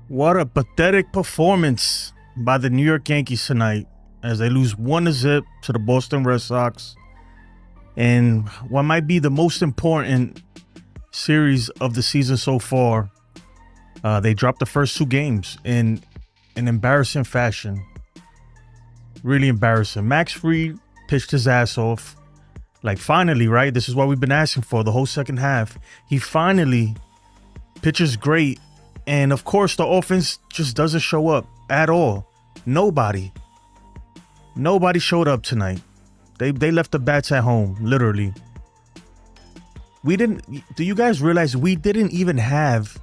What a pathetic performance by the New York Yankees tonight as they lose 1-0 to the Boston Red Sox in what might be the most important series of the season so far. They dropped the first two games in an embarrassing fashion. Really embarrassing. Max Fried pitched his ass off. Like, finally, right? This is what we've been asking for the whole second half. He finally pitches great. And, of course, the offense just doesn't show up at all. Nobody showed up tonight. They left the bats at home, literally. Do you guys realize we didn't even have...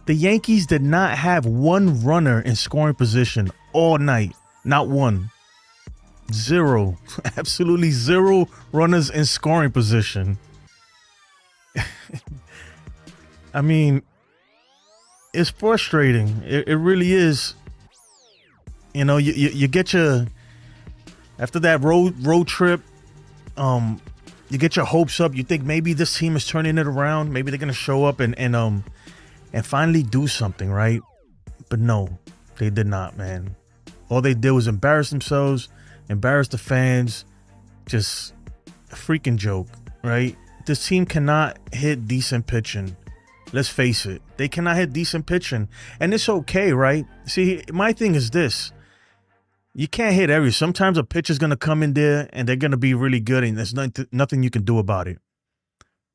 The Yankees did not have one runner in scoring position all night. Not one. Zero. Absolutely zero runners in scoring position. I mean, it's frustrating. It really is. You know, you get your... After that road trip, you get your hopes up. You think maybe this team is turning it around. Maybe they're going to show up and finally do something, right? But no, they did not, man. All they did was embarrass themselves, embarrass the fans. Just a freaking joke, right? This team cannot hit decent pitching. Let's face it. They cannot hit decent pitching. And it's okay, right? See, my thing is this. You can't hit every. Sometimes a pitcher's going to come in there and they're going to be really good and there's nothing you can do about it.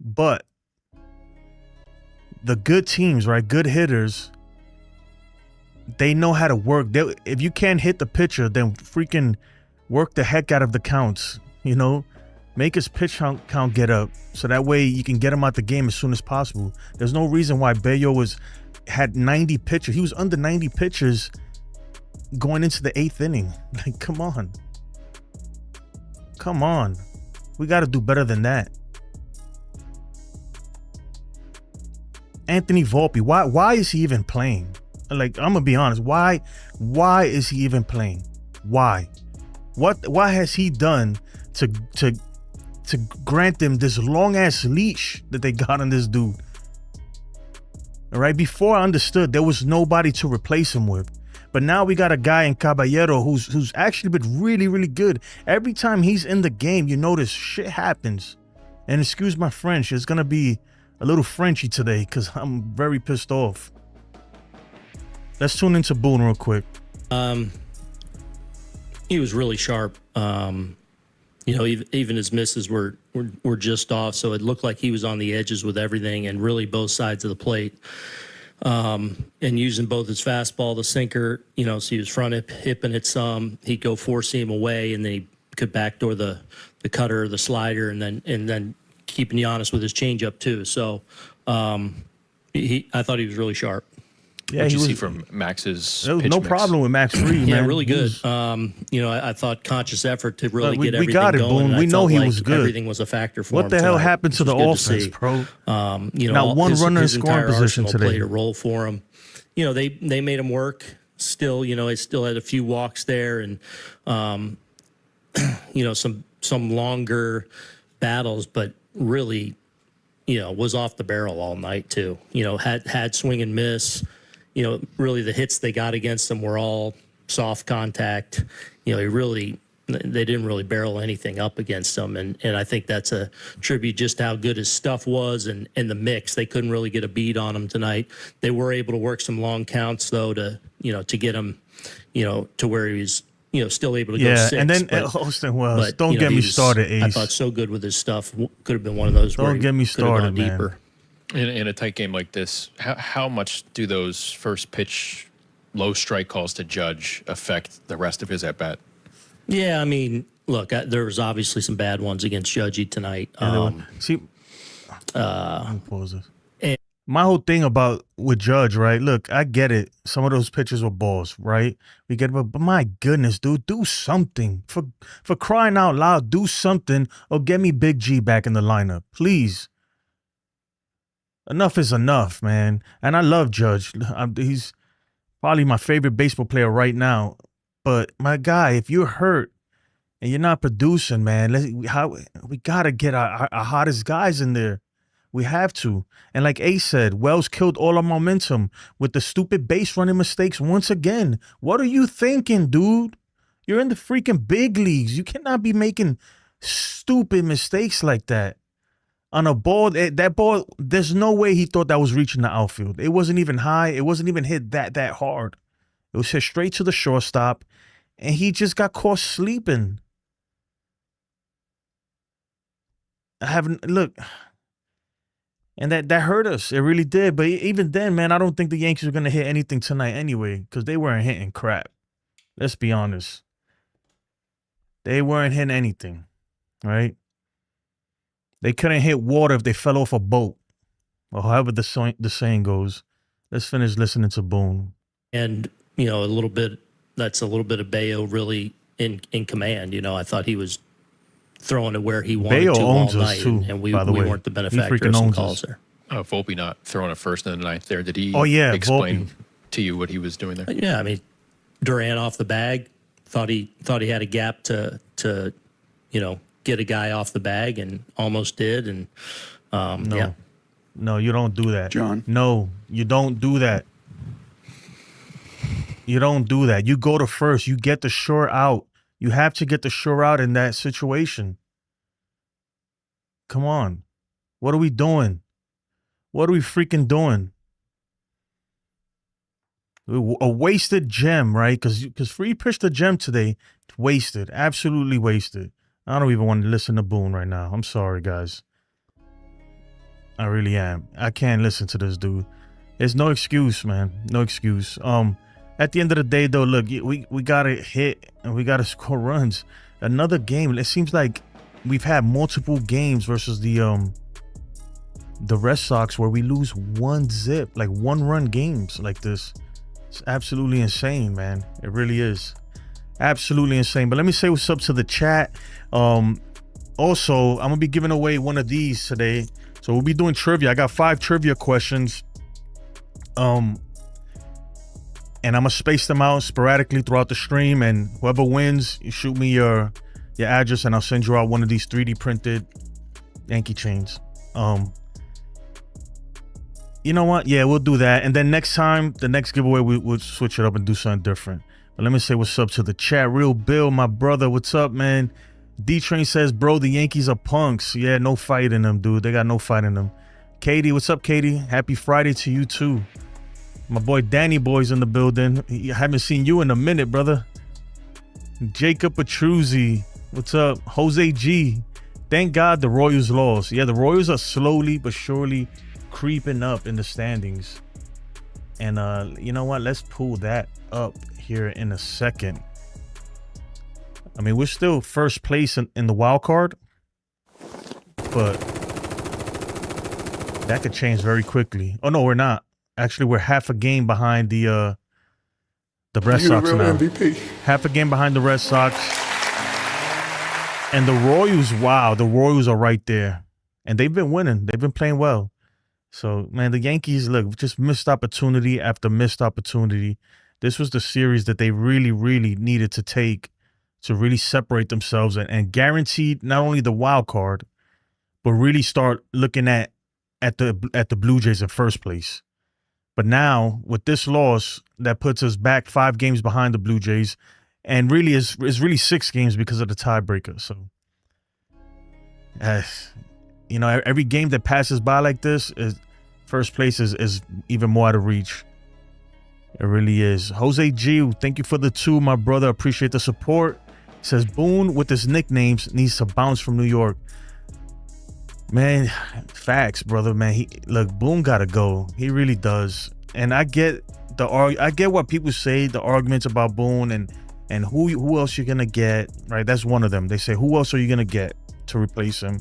But the good teams, right, good hitters, they know how to work. If you can't hit the pitcher, then freaking work the heck out of the counts, you know? Make his pitch count get up so that way you can get him out the game as soon as possible. There's no reason why Bello had 90 pitches. He was under 90 pitches going into the 8th inning. Like, come on. Come on. We got to do better than that. Anthony Volpe, why is he even playing? Like, I'm gonna be honest, why is he even playing? Why has he done to grant them this long ass leash that they got on this dude? All right, before I understood there was nobody to replace him with, but now we got a guy in Caballero who's actually been really, really good. Every time he's in the game, you notice shit happens. And excuse my French, it's gonna be a little Frenchy today because I'm very pissed off. Let's tune into Boone real quick. He was really sharp. You know, even his misses were just off, so it looked like he was on the edges with everything and really both sides of the plate. And using both his fastball, the sinker, you know, so he was front hipping it some. He'd go four seam away, and then he could backdoor the cutter or the slider, and then keeping you honest with his changeup too. So I thought he was really sharp. Yeah, what you see from Max's there was no mix? Problem with Max Fried, yeah, man. really good. You know, I thought conscious effort to really get everything we got it, going. Boone. We know he was good. Everything was a factor for him. What the hell tonight, happened to the offense, bro? You know, not one runner in scoring position today. Played a role for him. You know, they made him work. Still, you know, he still had a few walks there, and you know, some longer battles, but really, you know, was off the barrel all night too. You know, had swing and miss. You know, really the hits they got against him were all soft contact. You know, they didn't really barrel anything up against him. And I think that's a tribute just to how good his stuff was and the mix. They couldn't really get a beat on him tonight. They were able to work some long counts, though, to get him, you know, to where he was, you know, still able to go six. And then Austin Wells, don't get me started, Ace. I thought so good with his stuff. Could have been one of those. Don't get me started, man. Deeper. In a tight game like this, how much do those first pitch low strike calls to Judge affect the rest of his at bat? Yeah, I mean, look, there was obviously some bad ones against Judgy tonight. See, my whole thing with Judge, right? Look, I get it. Some of those pitches were balls, right? We get it, but my goodness, dude, do something for crying out loud. Do something, or get me Big G back in the lineup, please. Enough is enough, man. And I love Judge. He's probably my favorite baseball player right now. But my guy, if you're hurt and you're not producing, man, we got to get our hottest guys in there. We have to. And like Ace said, Wells killed all our momentum with the stupid base running mistakes once again. What are you thinking, dude? You're in the freaking big leagues. You cannot be making stupid mistakes like that. On a ball, that ball, there's no way he thought that was reaching the outfield. It wasn't even high. It wasn't even hit that hard. It was hit straight to the shortstop, and he just got caught sleeping. Look, and that hurt us. It really did. But even then, man, I don't think the Yankees were going to hit anything tonight anyway, because they weren't hitting crap. Let's be honest. They weren't hitting anything, right? They couldn't hit water if they fell off a boat, or however the saying goes. Let's finish listening to Boone. And, that's a little bit of Bayo really in command. I thought he was throwing it where he wanted Bayo to owns all us night, too, and we by the way. weren't the He benefactor freaking of some owns calls us. there. Oh, Volpe not throwing a first in the ninth there. Did he Volpe. explain to you what he was doing there? Yeah, I mean, Duran off the bag, thought he had a gap to get a guy off the bag, and almost did. And No. No, you don't do that. John. No, you don't do that. You don't do that. You go to first. You get the sure out. You have to get the sure out in that situation. Come on. What are we doing? What are we freaking doing? A wasted gem, right? Because Free pitched the gem today. Wasted. Absolutely wasted. I don't even want to listen to Boone right now. I'm sorry, guys. I really am. I can't listen to this dude. There's no excuse, man. No excuse. At the end of the day, though, look, we gotta hit and we gotta score runs. Another game. It seems like we've had multiple games versus the Red Sox where we lose 1-0, like 1-run games like this. It's absolutely insane, man. It really is. Absolutely insane. But let me say what's up to the chat. Also, I'm gonna be giving away one of these today. So we'll be doing trivia. I got 5 trivia questions. And I'm gonna space them out sporadically throughout the stream. And whoever wins, you shoot me your address, and I'll send you out one of these 3D printed Yankee chains. You know what? Yeah, we'll do that. And then next time, the next giveaway, we'll switch it up and do something different. But let me say what's up to the chat. Real Bill, my brother, what's up, man? D-Train says, bro, the Yankees are punks. Yeah, no fight in them, dude. They got no fight in them. Katie, what's up, Katie? Happy Friday to you, too. My boy Danny Boy's in the building. I haven't seen you in a minute, brother. Jacob Petruzzi, what's up? Jose G, thank God the Royals lost. Yeah, the Royals are slowly but surely creeping up in the standings. And you know what? Let's pull that up here in a second. I mean, we're still first place in the wild card, but that could change very quickly. Oh no, we're not. Actually, we're half a game behind the Red Sox now. MVP. Half a game behind the Red Sox. And the Royals, wow, the Royals are right there. And they've been winning. They've been playing well. So, man, the Yankees, look, just missed opportunity after missed opportunity. This was the series that they really, really needed to take to really separate themselves and guarantee not only the wild card, but really start looking at the Blue Jays in first place. But now, with this loss, that puts us back 5 games behind the Blue Jays, and really is really 6 games because of the tiebreaker. So, you know, every game that passes by like this, first place is even more out of reach. It really is. Jose G, thank you for the 2, my brother. Appreciate the support. He says, Boone with his nicknames needs to bounce from New York. Man, facts, brother, man. Look, Boone gotta go. He really does. And I get what people say, the arguments about Boone and who else you're gonna get, right? That's one of them. They say, who else are you gonna get to replace him?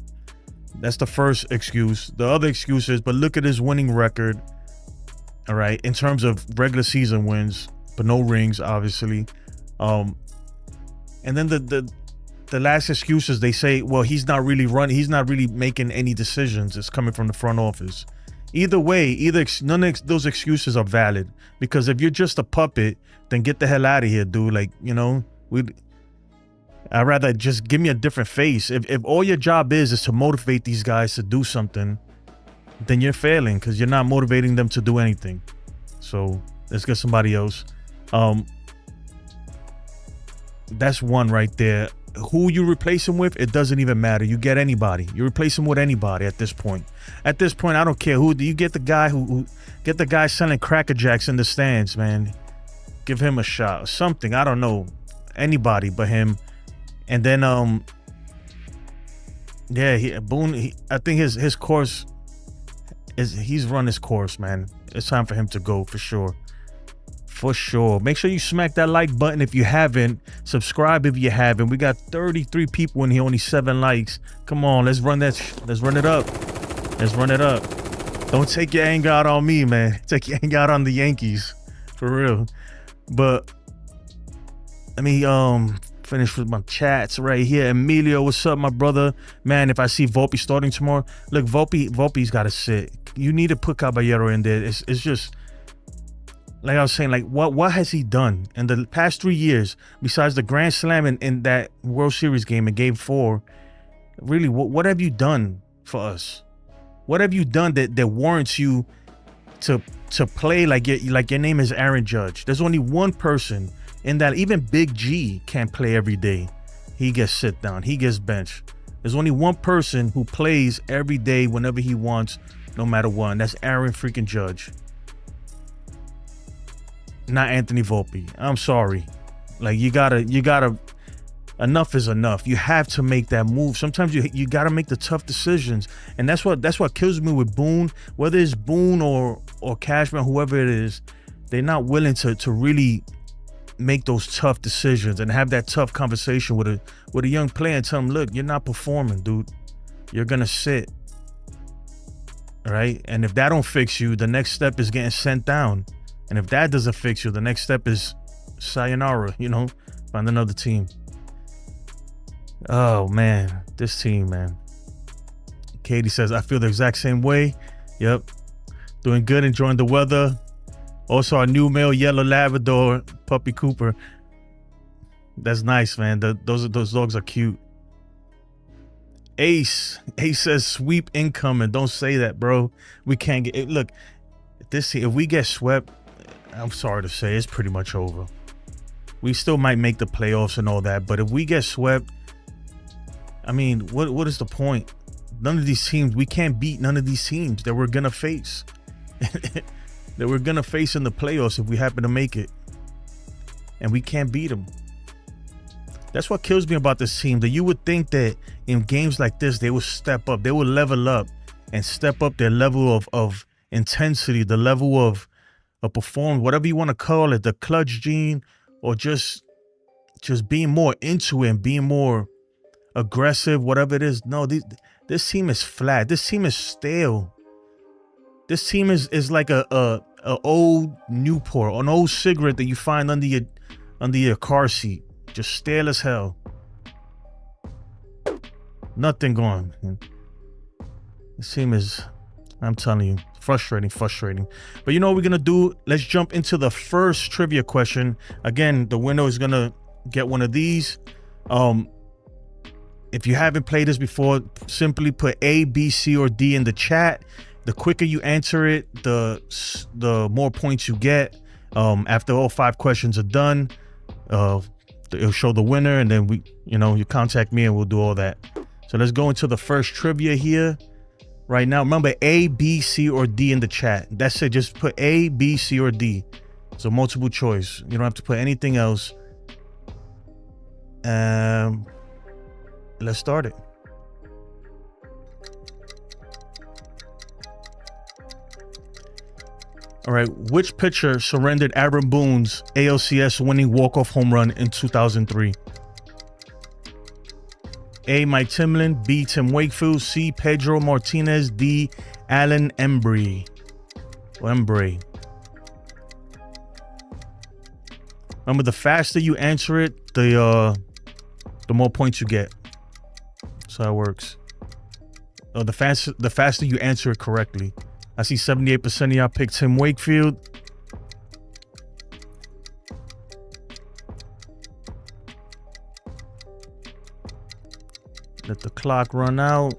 That's the first excuse. The other excuse is, but look at his winning record, all right, in terms of regular season wins, but no rings, obviously. And then the last excuse is they say, well, he's not really making any decisions. It's coming from the front office. Either way, none of those excuses are valid, because if you're just a puppet, then get the hell out of here, dude. Like, you know, I'd rather just give me a different face. If all your job is to motivate these guys to do something, then you're failing because you're not motivating them to do anything. So let's get somebody else. That's one right there. Who you replace him with, it doesn't even matter. You get anybody. You replace him with anybody at this point. At this point, I don't care who. Do you get the guy who get the guy selling Cracker Jacks in the stands, man? Give him a shot or something. I don't know. Anybody but him. And then yeah, Boone, I think his course is, he's run his course, man. It's time for him to go for sure. For sure. Make sure you smack that like button if you haven't. Subscribe if you haven't. We got 33 people in here, only 7 likes. Come on, let's run that. Let's run it up. Let's run it up. Don't take your anger out on me, man. Take your anger out on the Yankees. For real. But let me finish with my chats right here. Emilio, what's up, my brother? Man, if I see Volpe starting tomorrow, look, Volpe's got to sit. You need to put Caballero in there. It's just, like I was saying, like what has he done in the past 3 years besides the Grand Slam in that World Series game in Game 4? Really, what have you done for us? What have you done that warrants you to play like your name is Aaron Judge? There's only one person in that. Even Big G can't play every day. He gets sit down. He gets benched. There's only one person who plays every day whenever he wants, no matter what. And that's Aaron freaking Judge. Not Anthony Volpe. I'm sorry. Like you gotta enough is enough. You have to make that move. Sometimes you gotta make the tough decisions. And that's what kills me with Boone. Whether it's Boone or Cashman, whoever it is, they're not willing to really make those tough decisions and have that tough conversation with a young player and tell him, look, you're not performing, dude. You're gonna sit. All right. And if that don't fix you, the next step is getting sent down. And if that doesn't fix you, the next step is sayonara, find another team. Oh, man, this team, man. Katie says, I feel the exact same way. Yep. Doing good, enjoying the weather. Also, our new male yellow Labrador, Puppy Cooper. That's nice, man. Those dogs are cute. Ace says, sweep incoming. Don't say that, bro. We can't get it. Look, if we get swept, I'm sorry to say, it's pretty much over. We still might make the playoffs and all that, but if we get swept, I mean, what is the point? None of these teams, we can't beat none of these teams that we're gonna face. That we're gonna face in the playoffs if we happen to make it. And we can't beat them. That's what kills me about this team, that you would think that in games like this, they would step up, they would level up and step up their level of intensity, the level of perform, whatever you want to call it, the clutch gene, or just being more into it and being more aggressive, whatever it is. No, this team is flat. This team is stale. This team is like a old Newport, an old cigarette that you find under your car seat. Just stale as hell. Nothing going. This team is, I'm telling you, frustrating. But you know what we're gonna do? Let's jump into the first trivia question. Again, the winner is gonna get one of these. If you haven't played this before, simply put A, B, C, or D in the chat. The quicker you answer it, the more points you get. After all 5 questions are done, it'll show the winner, and then you contact me and we'll do all that. So let's go into the first trivia here. Right now, remember A, B, C, or D in the chat. That's it. Just put A, B, C, or D. So multiple choice. You don't have to put anything else. Let's start it. All right. Which pitcher surrendered Aaron Boone's ALCS winning walk-off home run in 2003? A, Mike Timlin, B, Tim Wakefield, C, Pedro Martinez, D, Alan Embry. Remember, the faster you answer it, the more points you get. That's how it works. The faster you answer it correctly. I see 78% of y'all picked Tim Wakefield. Let the clock run out.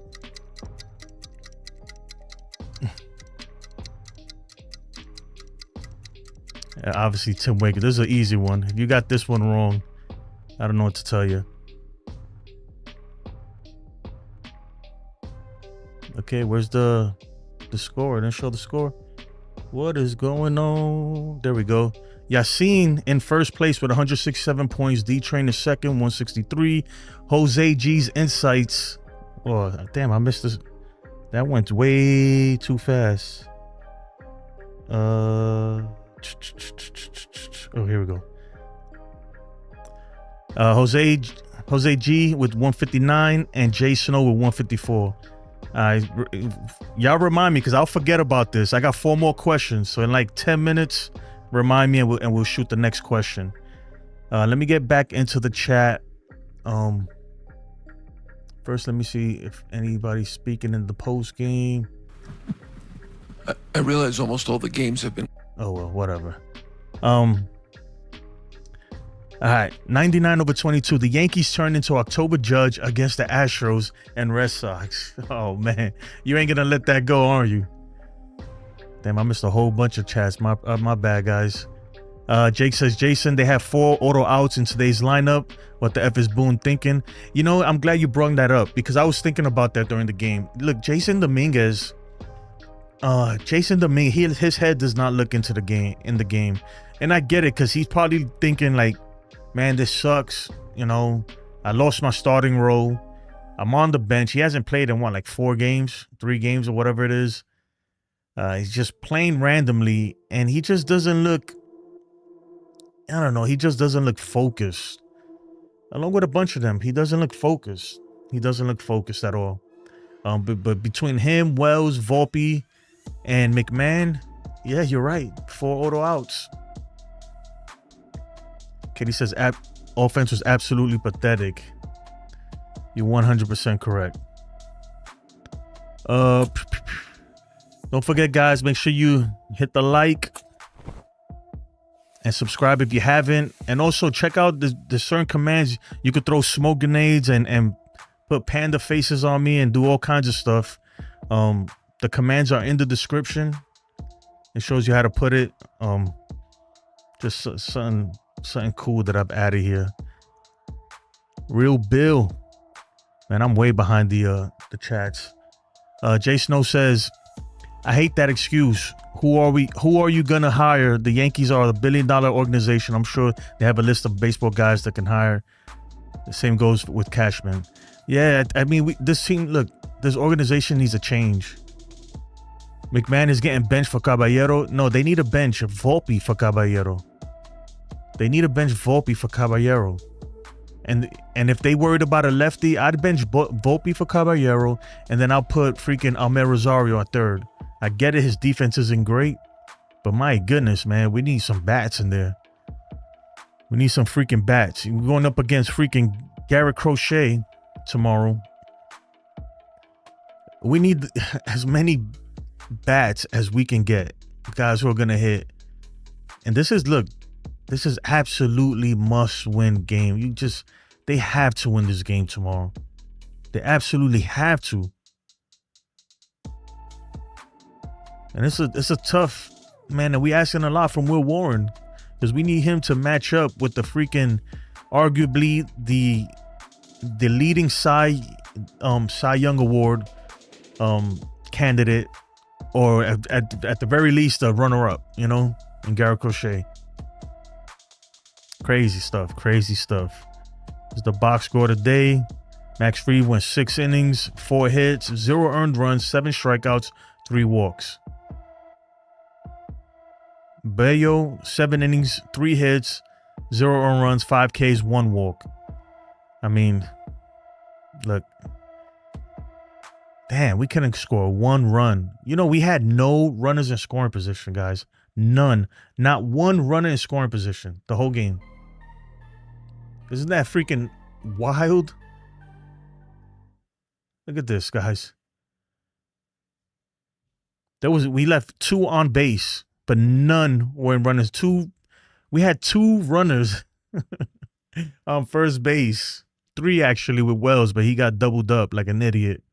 Obviously, Tim Waker. This is an easy one. If you got this one wrong, I don't know what to tell you. Okay, where's the score? Didn't show the score. What is going on? There we go. Yassine in first place with 167 points. D-Train in second, 163. Jose G's Insights. Oh, damn, I missed this. That went way too fast. Oh, here we go. Jose G with 159 and Jay Snow with 154. Y'all remind me because I'll forget about this. I got 4 more questions, so in like 10 minutes, remind me and we'll shoot the next question. Let me get back into the chat. First, let me see if anybody's speaking in the post game. I realize almost all the games have been. Oh well, whatever. All right, 99/22. The Yankees turned into October Judge against the Astros and Red Sox. Oh man, you ain't gonna let that go, are you? Damn, I missed a whole bunch of chats. My bad, guys. Jake says, Jason, they have 4 auto outs in today's lineup. What the F is Boone thinking? You know, I'm glad you brought that up because I was thinking about that during the game. Look, Jason Dominguez, his head does not look into the game and I get it because he's probably thinking like, man, this sucks. You know, I lost my starting role. I'm on the bench. He hasn't played in like 3 games or whatever it is. He's just playing randomly and he just doesn't look, I don't know, he just doesn't look focused. Along with a bunch of them, he doesn't look focused. He doesn't look focused at all. But between him, Wells, Volpe, and McMahon, yeah, you're right. 4 auto outs. Katie says offense was absolutely pathetic. You're 100% correct. Don't forget, guys, make sure you hit the like and subscribe if you haven't. And also check out the certain commands. You could throw smoke grenades and put panda faces on me and do all kinds of stuff. The commands are in the description. It shows you how to put it. Just something cool that I've added here. Real Bill. Man, I'm way behind the chats. Jay Snow says, I hate that excuse. Who are you gonna hire? The Yankees are a $1 billion organization. I'm sure they have a list of baseball guys that can hire. The same goes with Cashman. Yeah, I mean, this organization needs a change. McMahon is getting benched for Caballero. No, they need a bench of Volpe for Caballero. They need a bench Volpe for Caballero. And if they worried about a lefty, I'd bench Volpe for Caballero, and then I'll put freaking Almer Rosario at third. I get it, his defense isn't great, but my goodness, man, we need some bats in there. We need some freaking bats. We're going up against freaking Garrett Crochet tomorrow. We need as many bats as we can get, guys who are going to hit. And this is absolutely must-win game. They have to win this game tomorrow. They absolutely have to. And it's a tough, man, and we asking a lot from Will Warren because we need him to match up with the freaking, arguably the leading Cy Young Award candidate, or at the very least a runner-up, you know, in Garrett Crochet. Crazy stuff. It's the box score today. Max Fried went 6 innings, 4 hits, 0 earned runs, 7 strikeouts, 3 walks. Bello, 7 innings, 3 hits, 0 earned runs, 5 Ks, 1 walk. I mean, look. Damn, we couldn't score 1 run. You know, we had no runners in scoring position, guys. None. Not 1 runner in scoring position the whole game. Isn't that freaking wild? Look at this, guys. We left 2 on base, but none were in runners. We had 2 runners on first base. 3 actually with Wells, but he got doubled up like an idiot.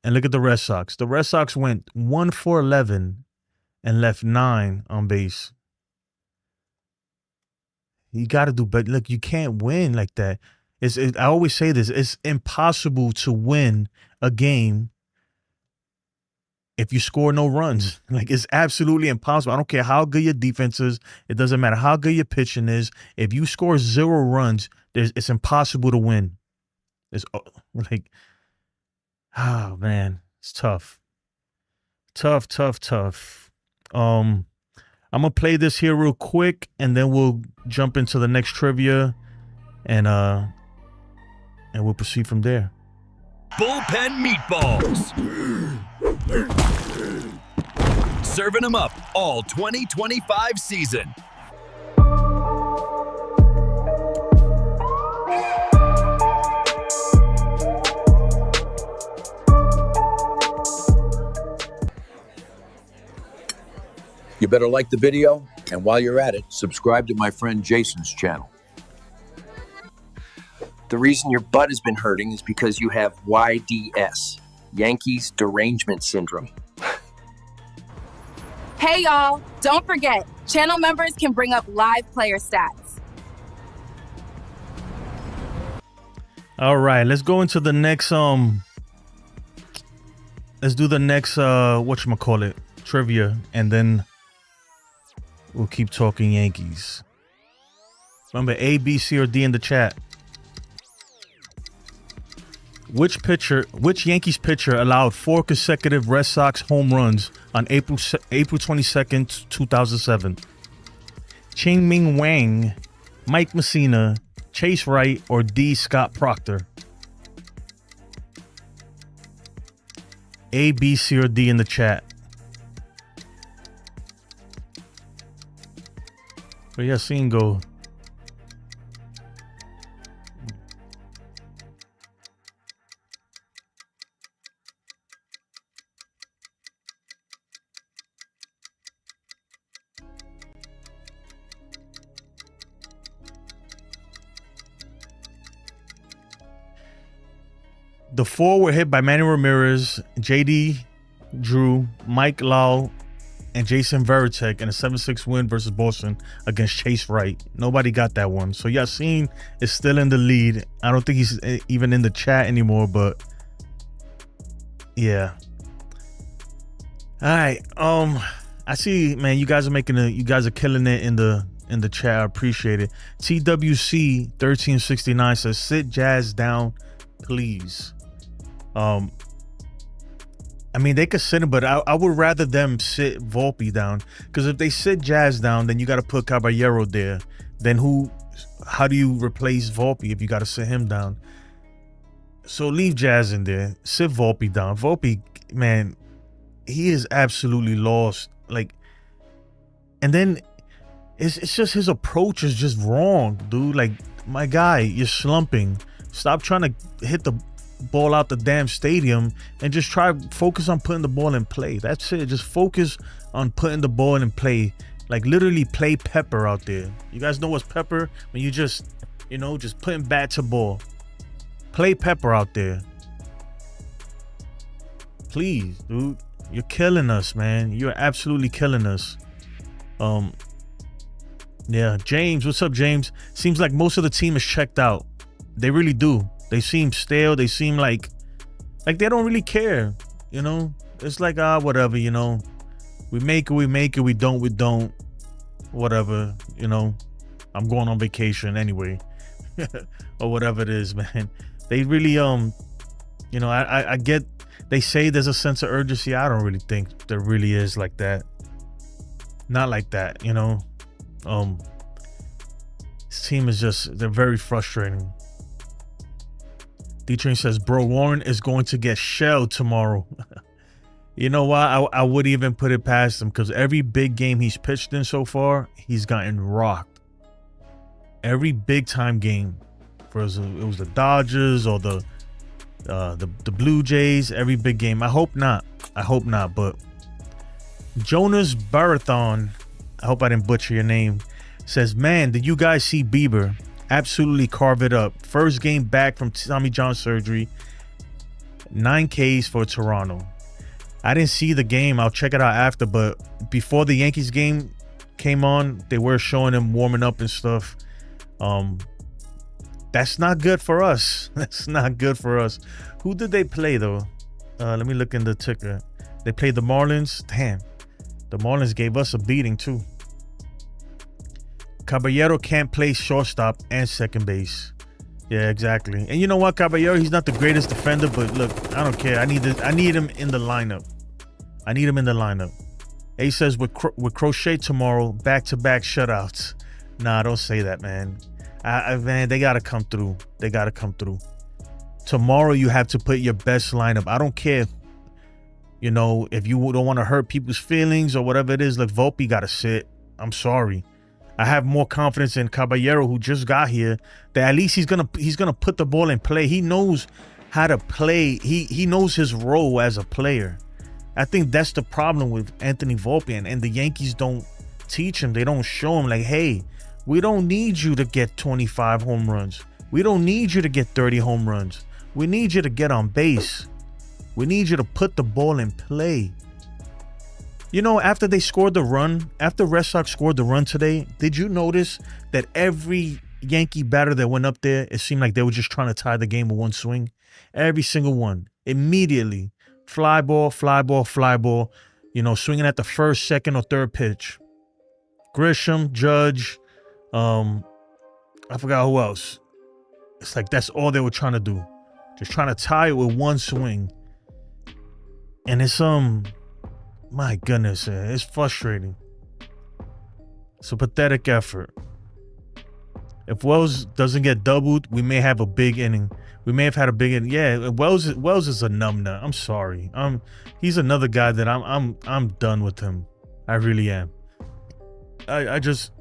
And look at the Red Sox. The Red Sox went 1 for 11 and left 9 on base. You got to do better. Look, you can't win like that. I always say this. It's impossible to win a game if you score no runs. Like, it's absolutely impossible. I don't care how good your defense is. It doesn't matter how good your pitching is. If you score 0 runs, it's impossible to win. It's like, oh, man, it's tough. Tough. I'm going to play this here real quick, and then we'll jump into the next trivia, and we'll proceed from there. Bullpen meatballs. Serving them up all 2025 season. You better like the video, and while you're at it, subscribe to my friend Jason's channel. The reason your butt has been hurting is because you have YDS, Yankees Derangement Syndrome. Hey y'all, don't forget, channel members can bring up live player stats. All right, let's go into the next let's do the next whatchamacallit, trivia, and then we'll keep talking Yankees. Remember, A, B, C, or D in the chat. Which Yankees pitcher allowed 4 consecutive Red Sox home runs on April 22nd, 2007? Ching-Ming Wang, Mike Messina, Chase Wright, or D, Scott Proctor? A, B, C, or D in the chat. But yeah, seeing go. The 4 were hit by Manny Ramirez, JD Drew, Mike Lau, and Jason Varitek in a 7-6 win versus Boston against Chase Wright. Nobody got that one. So Yasin is still in the lead. I don't think he's even in the chat anymore, but yeah. All right. I see, man, you guys are killing it in the chat. I appreciate it. TWC 1369 says, sit Jazz down, please. I mean, they could sit him, but I would rather them sit Volpe down, because if they sit Jazz down, then you got to put Caballero there. Then how do you replace Volpe if you got to sit him down? So leave Jazz in there, sit Volpe down. Volpe, man, he is absolutely lost. Like, and then it's just his approach is just wrong, dude. Like, my guy, you're slumping. Stop trying to hit the ball out the damn stadium and just focus on putting the ball in play. That's it. Just focus on putting the ball in play. Like, literally play pepper out there. You guys know what's pepper? When you just putting bat to ball. Play pepper out there. Please, dude. You're killing us, man. You're absolutely killing us. Yeah, James, what's up, James? Seems like most of the team is checked out. They really do. They seem stale. They seem like they don't really care. You know, it's like, whatever, you know, we make it, we don't, whatever, you know, I'm going on vacation anyway, or whatever it is, man. They really, you know, I get, they say there's a sense of urgency. I don't really think there really is like that. Not like that, you know. This team is just, they're very frustrating. D-Train says, bro, Warren is going to get shelled tomorrow. You know why? I would even put it past him, because every big game he's pitched in so far, he's gotten rocked. Every big time game, it was the Dodgers or the Blue Jays. Every big game. I hope not. But Jonas Barathon, I hope I didn't butcher your name, says, man, did you guys see Bieber absolutely carve it up? First game back from Tommy John surgery, 9 Ks for Toronto. I didn't see the game. I'll check it out after, but before the Yankees game came on, they were showing him warming up and stuff. That's not good for us. That's not good for us. Who did they play though? Let me look in the ticker. They played the Marlins. Damn, the Marlins gave us a beating too. Caballero can't play shortstop and second base. Yeah, exactly. And you know what, Caballero, he's not the greatest defender, but look, I don't care. I need him in the lineup. I need him in the lineup. A says with Crochet tomorrow, back-to-back shutouts. Nah, don't say that, man. Man, they gotta come through. They gotta come through. Tomorrow you have to put your best lineup. I don't care, you know, if you don't want to hurt people's feelings or whatever it is. Like Volpe gotta sit. I'm sorry. I have more confidence in Caballero, who just got here, that at least he's gonna put the ball in play. He knows how to play. He knows his role as a player. I think that's the problem with Anthony Volpe, and the Yankees don't teach him. They don't show him like, hey, we don't need you to get 25 home runs. We don't need you to get 30 home runs. We need you to get on base. We need you to put the ball in play. You know, after they scored the run, after Red Sox scored the run today, did you notice that every Yankee batter that went up there, it seemed like they were just trying to tie the game with one swing? Every single one. Immediately. Fly ball, fly ball, fly ball. You know, swinging at the first, second, or third pitch. Grisham, Judge, I forgot who else. It's like that's all they were trying to do. Just trying to tie it with one swing. And it's my goodness, it's frustrating. It's a pathetic effort. If Wells doesn't get doubled, we may have a big inning. We may have had a big inning. Yeah, Wells is a numbnut. I'm sorry. He's another guy that I'm done with him. I really am. I just,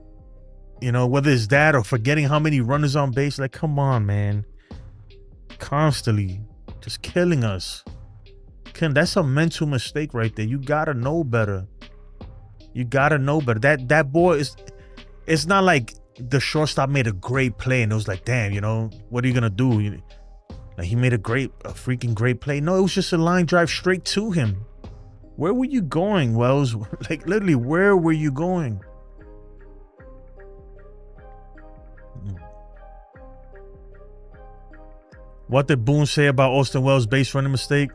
you know, whether it's that or forgetting how many runners on base, like, come on, man. Constantly just killing us. That's a mental mistake right there. You gotta know better. You gotta know better. That boy is. It's not like the shortstop made a great play and it was like, damn, you know, what are you gonna do? Like he made a freaking great play. No, it was just a line drive straight to him. Where were you going, Wells? Like literally, where were you going? What did Boone say about Austin Wells' base running mistake?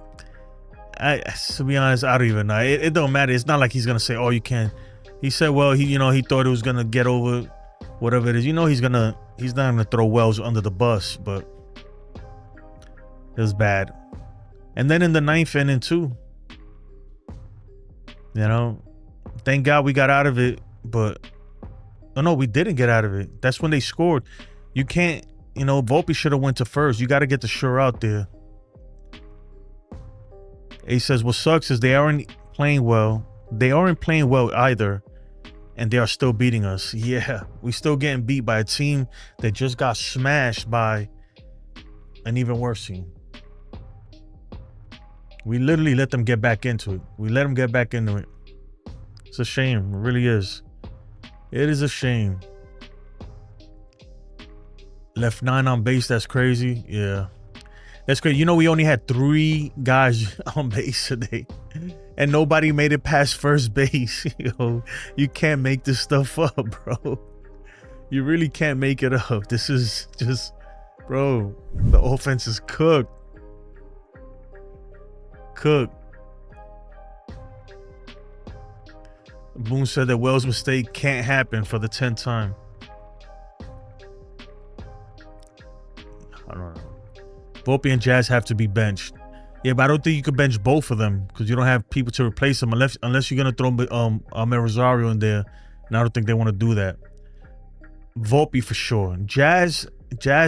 To be honest, I don't even know. It don't matter. It's not like he's gonna say, "Oh, you can't." He said, "Well, he thought it was gonna get over whatever it is." You know, he's not gonna throw Wells under the bus, but it was bad. And then in the ninth inning too, you know, thank God we got out of it. But no, we didn't get out of it. That's when they scored. You can't, you know, Volpe should have went to first. You got to get the sure out there. He says, what sucks is they aren't playing well. They aren't playing well either, and they are still beating us. Yeah, we still getting beat by a team that just got smashed by an even worse team. We literally let them get back into it. We let them get back into it. It's a shame. It really is. It is a shame. Left 9 on base. That's crazy. Yeah. That's crazy. You know, we only had 3 guys on base today, and nobody made it past first base. Yo, you can't make this stuff up, bro. You really can't make it up. This is just, bro, the offense is cooked. Cooked. Boone said that Wells' mistake can't happen for the 10th time. I don't know. Volpe and Jazz have to be benched. Yeah, but I don't think you could bench both of them because you don't have people to replace them unless you're gonna throw Managerial in there, and I don't think they want to do that. Volpe for sure. Jazz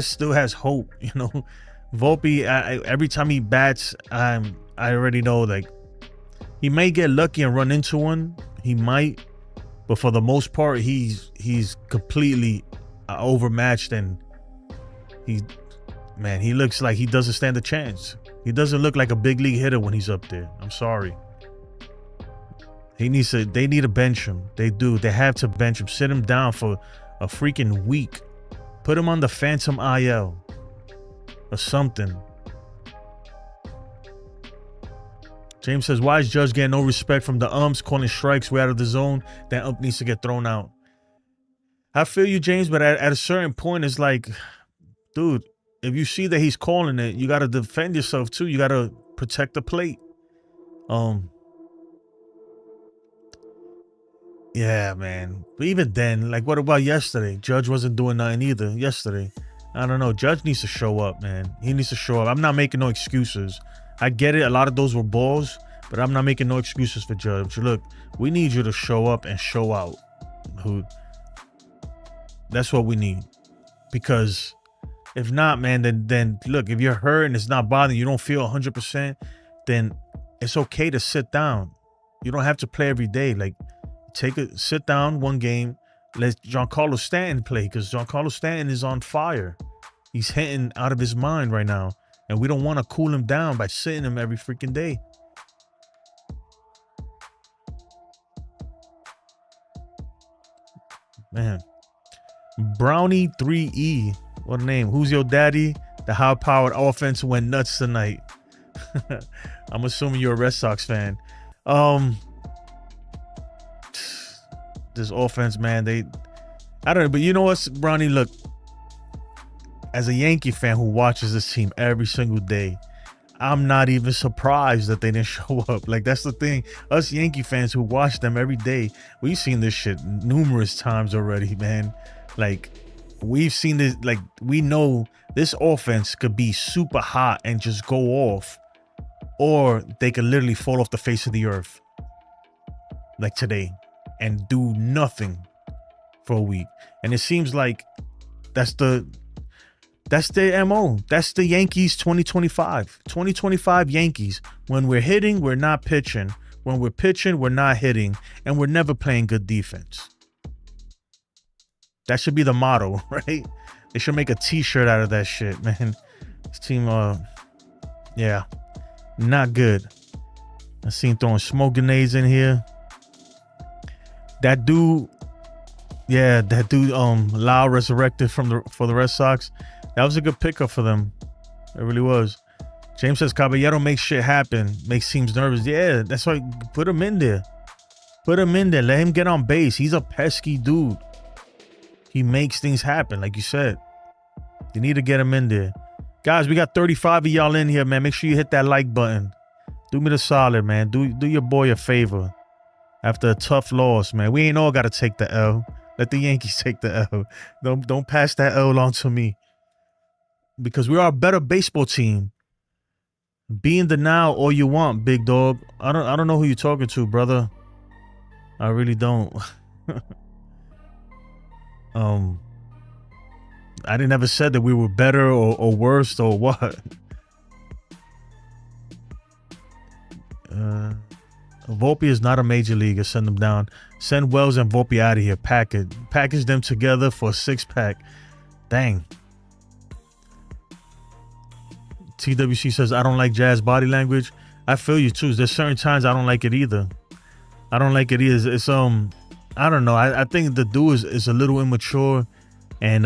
still has hope. You know, Volpe. Every time he bats, I already know like he may get lucky and run into one. He might, but for the most part, he's completely overmatched, and he looks like he doesn't stand a chance. He doesn't look like a big league hitter when he's up there. I'm sorry. They need to bench him. They do. They have to bench him. Sit him down for a freaking week. Put him on the Phantom IL or something. James says, why is Judge getting no respect from the umps calling strikes way out of the zone? That ump needs to get thrown out. I feel you, James, but at a certain point, it's like, dude, if you see that he's calling it, you got to defend yourself too. You got to protect the plate. Yeah, man. But even then, like, what about yesterday? Judge wasn't doing nothing either yesterday. I don't know. Judge needs to show up, man. He needs to show up. I'm not making no excuses. I get it. A lot of those were balls, but I'm not making no excuses for Judge. Look, we need you to show up and show out. That's what we need. Because if not, man, then look, if you're hurt and it's not bothering you, don't feel 100%, then it's okay to sit down. You don't have to play every day. Like, sit down one game, let Giancarlo Stanton play, because Giancarlo Stanton is on fire. He's hitting out of his mind right now, and we don't want to cool him down by sitting him every freaking day. Man, Brownie 3E, what a name. Who's your daddy? The high-powered offense went nuts tonight. I'm assuming you're a Red Sox fan. This offense, man, I don't know, but you know what, Brownie, look, as a Yankee fan who watches this team every single day, I'm not even surprised that they didn't show up. Like, that's the thing. Us Yankee fans who watch them every day, we've seen this shit numerous times already, man. Like, we've seen this, like, we know this offense could be super hot and just go off, or they could literally fall off the face of the earth, like today, and do nothing for a week. And it seems like that's the MO. That's the Yankees 2025 Yankees. When we're hitting, we're not pitching. When we're pitching, we're not hitting, and we're never playing good defense. That should be the motto, right? They should make a t-shirt out of that shit, man. This team, yeah, not good. I seen throwing smoke grenades in here. That dude, Lau resurrected for the Red Sox. That was a good pickup for them. It really was. James says Caballero makes shit happen, makes teams nervous. Yeah, that's why put him in there. Put him in there. Let him get on base. He's a pesky dude. He makes things happen, like you said. You need to get him in there. Guys, we got 35 of y'all in here, man. Make sure you hit that like button. Do me the solid, man. Do your boy a favor. After a tough loss, man. We ain't all got to take the L. Let the Yankees take the L. Don't pass that L on to me. Because we are a better baseball team. Be in denial all you want, big dog. I don't know who you're talking to, brother. I really don't. I didn't ever said that we were better or worse or what. Volpe is not a major leaguer. Send them down. Send Wells and Volpe out of here. Package them together for a 6-pack. Dang. TWC says, I don't like Jazz body language. I feel you too. There's certain times I don't like it either. I don't like it either. It's I don't know. I think the dude is a little immature, and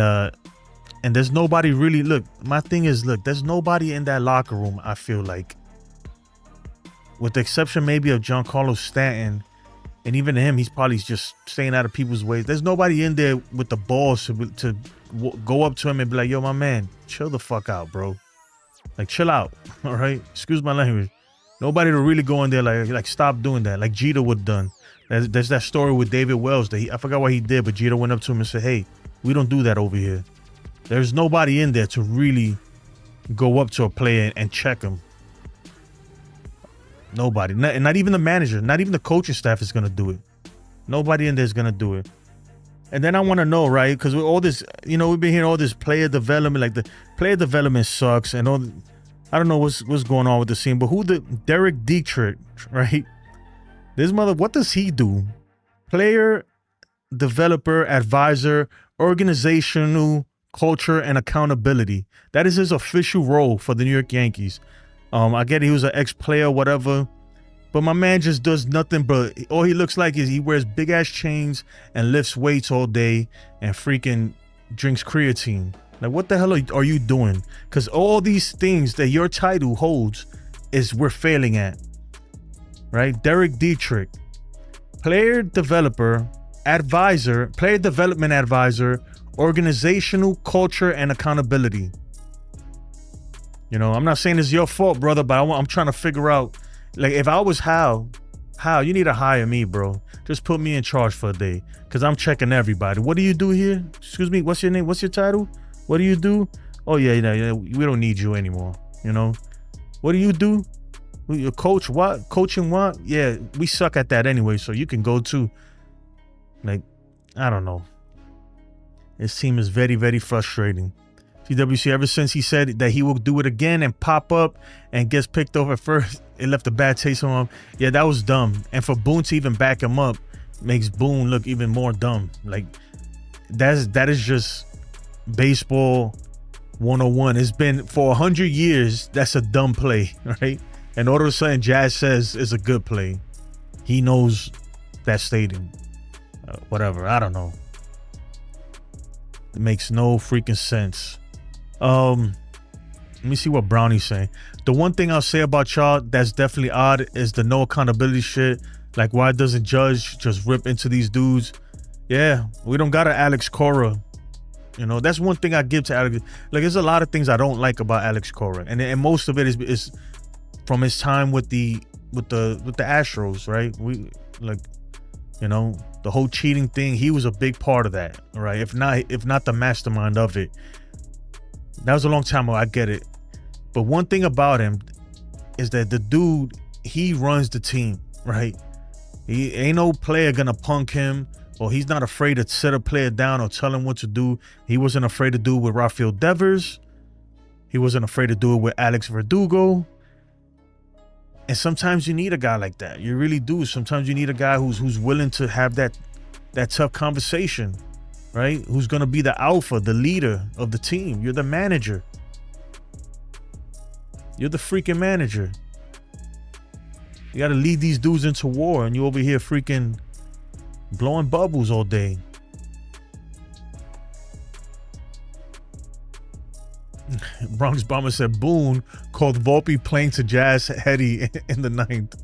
there's nobody really. Look, my thing is, look, there's nobody in that locker room. I feel like, with the exception maybe of Giancarlo Stanton, and even him, he's probably just staying out of people's ways. There's nobody in there with the balls to go up to him and be like, yo, my man, chill the fuck out, bro. Like, chill out, all right? Excuse my language. Nobody to really go in there like stop doing that, like Jeter would have done. There's that story with David Wells that I forgot what he did, but Jeter went up to him and said, hey, we don't do that over here. There's nobody in there to really go up to a player and check him. Nobody. Not even the manager, not even the coaching staff is going to do it. Nobody in there is going to do it. And then I want to know, right? Because with all this, we've been hearing all this player development, like the player development sucks and all. I don't know what's going on with the scene, but Derek Dietrich, right? This what does he do? Player, developer, advisor, organizational culture, and accountability. That is his official role for the New York Yankees. I get he was an ex-player, whatever. But my man just does nothing but all he looks like is he wears big ass chains and lifts weights all day and freaking drinks creatine. Like, what the hell are you doing? Because all these things that your title holds is we're failing at. Right? Derek Dietrich, player developer, advisor, player development advisor, organizational culture and accountability. You know, I'm not saying it's your fault, brother, but I'm trying to figure out, like, if I was Hal, you need to hire me, bro. Just put me in charge for a day, because I'm checking everybody. What do you do here? Excuse me, what's your name? What's your title? What do you do? Oh, yeah, we don't need you anymore, you know? What do you do? Your coach, what? Coaching what? Yeah, we suck at that anyway, so you can go too. Like, I don't know. This team is very, very frustrating. CWC, ever since he said that he will do it again and pop up and gets picked over first, it left a bad taste on him. Yeah, that was dumb. And for Boone to even back him up makes Boone look even more dumb. Like, that is just baseball 101. It's been for 100 years, that's a dumb play, right? And all of a sudden, Jazz says it's a good play. He knows that stadium. Whatever, I don't know. It makes no freaking sense. Let me see what Brownie's saying. The one thing I'll say about y'all that's definitely odd is the no accountability shit. Like, why doesn't Judge just rip into these dudes? Yeah, we don't got an Alex Cora. You know, that's one thing I give to Alex. Like, there's a lot of things I don't like about Alex Cora, and most of it is from his time with the Astros, right? We, like, you know, the whole cheating thing, he was a big part of that, right? If not the mastermind of it. That was a long time ago, I get it. But one thing about him is that the dude, he runs the team, right? He ain't no player gonna punk him, or he's not afraid to set a player down or tell him what to do. He wasn't afraid to do it with Rafael Devers. He wasn't afraid to do it with Alex Verdugo. And sometimes you need a guy like that. You really do. Sometimes you need a guy who's willing to have that tough conversation, right? Who's going to be the alpha, the leader of the team. You're the manager. You're the freaking manager. You got to lead these dudes into war, and you over here freaking blowing bubbles all day. Bronx Bomber said Boone called Volpe playing to Jazz Hetty in the ninth.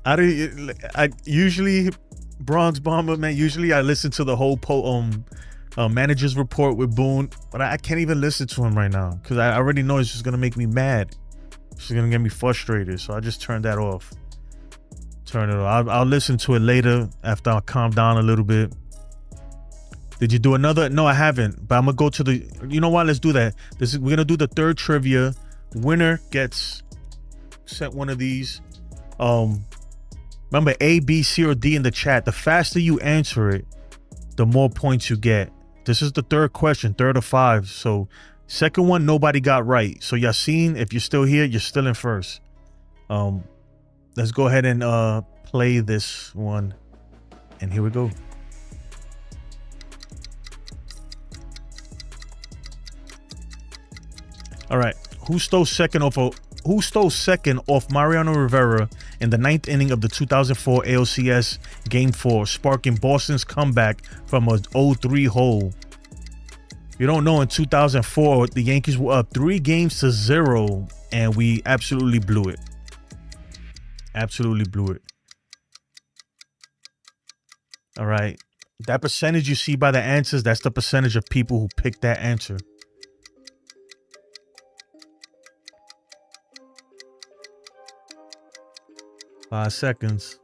I usually, Bronx Bomber, man, usually I listen to the whole manager's report with Boone, but I can't even listen to him right now because I already know it's just gonna make me mad. It's gonna get me frustrated, so I just turned that off. Turn it off. I'll listen to it later after I calm down a little bit. Did you do another? No, I haven't. But I'm gonna go to the. You know what? Let's do that. We're gonna do the third trivia. Winner gets sent one of these. Remember A, B, C, or D in the chat. The faster you answer it, the more points you get. This is the third question, third of 5. So second one, nobody got right. So Yassine, if you're still here, you're still in first. Let's go ahead and play this one. And here we go. All right. Who stole second off Mariano Rivera in the 9th inning of the 2004 ALCS Game 4, sparking Boston's comeback from a 0-3 hole? If you don't know, in 2004, the Yankees were up 3-0, and we absolutely blew it. Absolutely blew it. All right. That percentage you see by the answers, that's the percentage of people who picked that answer. Five seconds.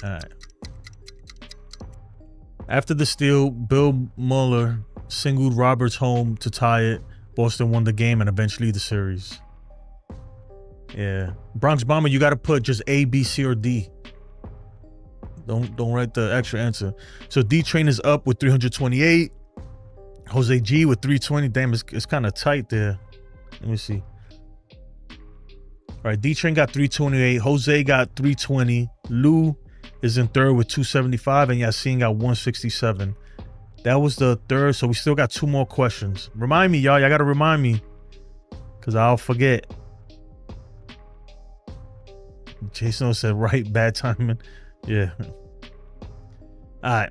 All right. After the steal, Bill Mueller singled Roberts home to tie it. Boston won the game and eventually the series. Yeah. Bronx Bomber, you got to put just A, B, C, or D. Don't write the extra answer. So D-Train is up with 328. Jose G with 320. Damn, it's kind of tight there. Let me see. All right, D-Train got 328. Jose got 320. Lou is in third with 275. And Yassine got 167. That was the third. So we still got 2 more questions. Remind me, y'all. Y'all got to remind me. Because I'll forget. Jason said, right, bad timing. Yeah. All right.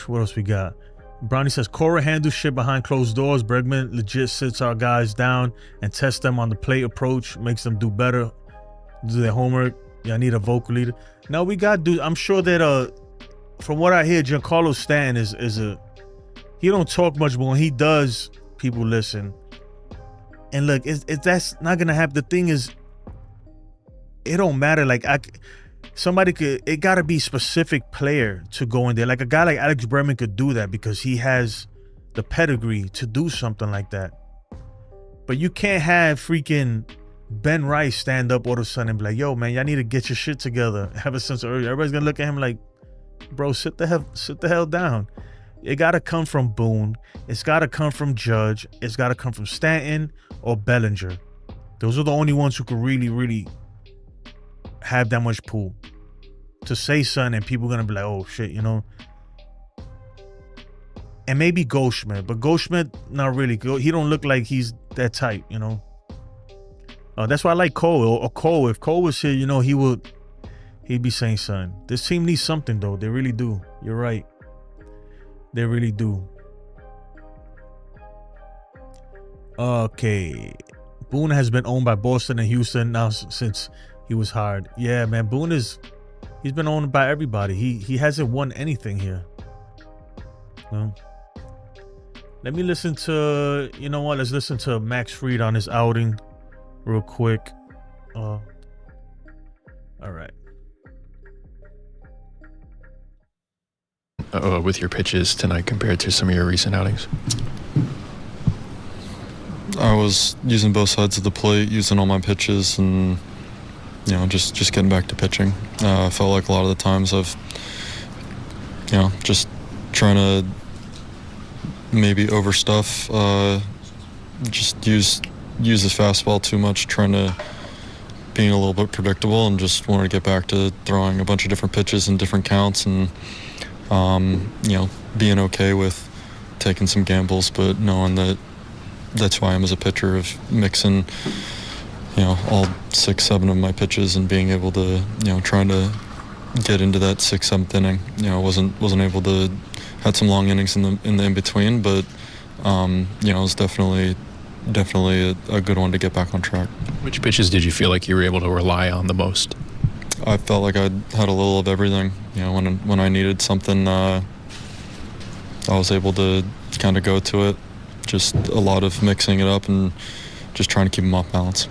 What else we got? Brownie says Cora handles shit behind closed doors. Bregman legit sits our guys down and tests them on the plate approach, makes them do better, do their homework. Yeah, I need a vocal leader. Now we got dude. I'm sure that from what I hear, Giancarlo Stanton is a he don't talk much, but when he does, people listen. And look, that's not gonna happen. The thing is, it don't matter. Like somebody could, it gotta be specific player to go in there. Like a guy like Alex Bregman could do that because he has the pedigree to do something like that. But you can't have freaking Ben Rice stand up all of a sudden and be like, yo, man, y'all need to get your shit together. Have a sense of urgency. Everybody's gonna look at him like, bro, sit the hell down. It gotta come from Boone. It's gotta come from Judge. It's gotta come from Stanton or Bellinger. Those are the only ones who could really, really have that much pull to say something, and people are gonna be like, oh shit, you know. And maybe Goldschmidt, but Goldschmidt not really. He don't look like he's that type, you know. That's why I like Cole. Or Cole, if Cole was here, you know, he'd be saying something. This team needs something though. They really do. You're right. They really do. Okay. Boone has been owned by Boston and Houston now since he was hired. Yeah, man. Boone he's been owned by everybody. He hasn't won anything here. Well, let me listen to, you know what? Let's listen to Max Fried on his outing real quick. All right. With your pitches tonight compared to some of your recent outings? I was using both sides of the plate, using all my pitches, and you know, just getting back to pitching. I felt like a lot of the times I've, you know, just trying to maybe overstuff, just use the fastball too much, trying to being a little bit predictable, and just wanted to get back to throwing a bunch of different pitches and different counts, and you know, being okay with taking some gambles, but knowing that that's who I am as a pitcher, of mixing, you know, all 6-7 of my pitches and being able to, you know, trying to get into that 6th, 7th inning. You know, wasn't able to, had some long innings in the in between, but you know, it was definitely a good one to get back on track. Which pitches did you feel like you were able to rely on the most? I felt like I had a little of everything. You know, when I needed something, I was able to kind of go to it. Just a lot of mixing it up and just trying to keep them off balance.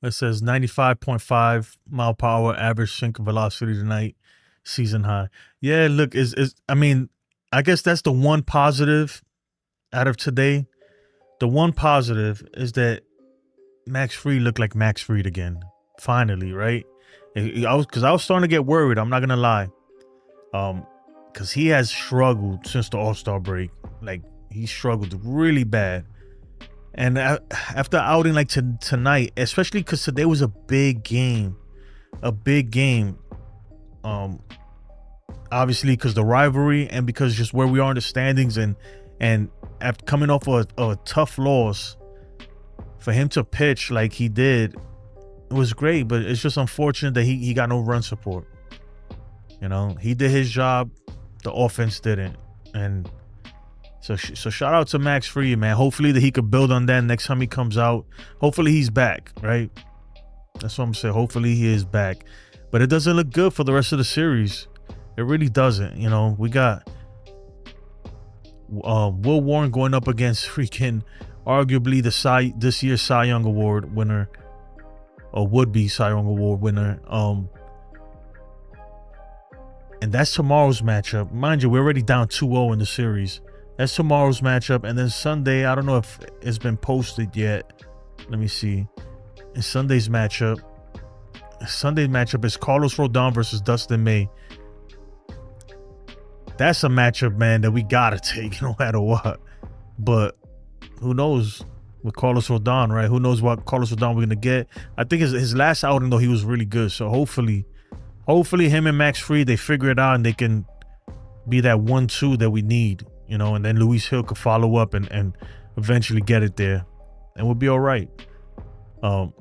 It says 95.5 mile per hour average sinker velocity tonight, season high. Yeah, look, I mean, I guess that's the one positive out of today. The one positive is that Max Fried looked like Max Fried again. Finally, right? I was starting to get worried. I'm not gonna lie, because he has struggled since the All-Star break. Like, he struggled really bad. And after outing like tonight, especially because today was a big game, obviously because the rivalry and because just where we are in the standings, and after coming off a tough loss, for him to pitch like he did, it was great. But it's just unfortunate that he got no run support. You know, he did his job, the offense didn't. And so shout out to Max Fried, man. Hopefully that he could build on that next time he comes out. Hopefully he's back, right? That's what I'm saying. Hopefully he is back. But it doesn't look good for the rest of the series. It really doesn't. You know, we got Will Warren going up against freaking arguably this year's Cy Young Award winner, or would-be Cy Young Award winner. And that's tomorrow's matchup. Mind you, we're already down 2-0 in the series. That's tomorrow's matchup. And then Sunday, I don't know if it's been posted yet. Let me see. And Sunday's matchup is Carlos Rodon versus Dustin May. That's a matchup, man, that we gotta take no matter what. But who knows with Carlos Rodon, right? Who knows what Carlos Rodon we're gonna get? I think his last outing though, he was really good. So hopefully him and Max Fried, they figure it out and they can be that 1-2 that we need, you know. And then Luis Hill could follow up and eventually get it there, and we'll be all right. You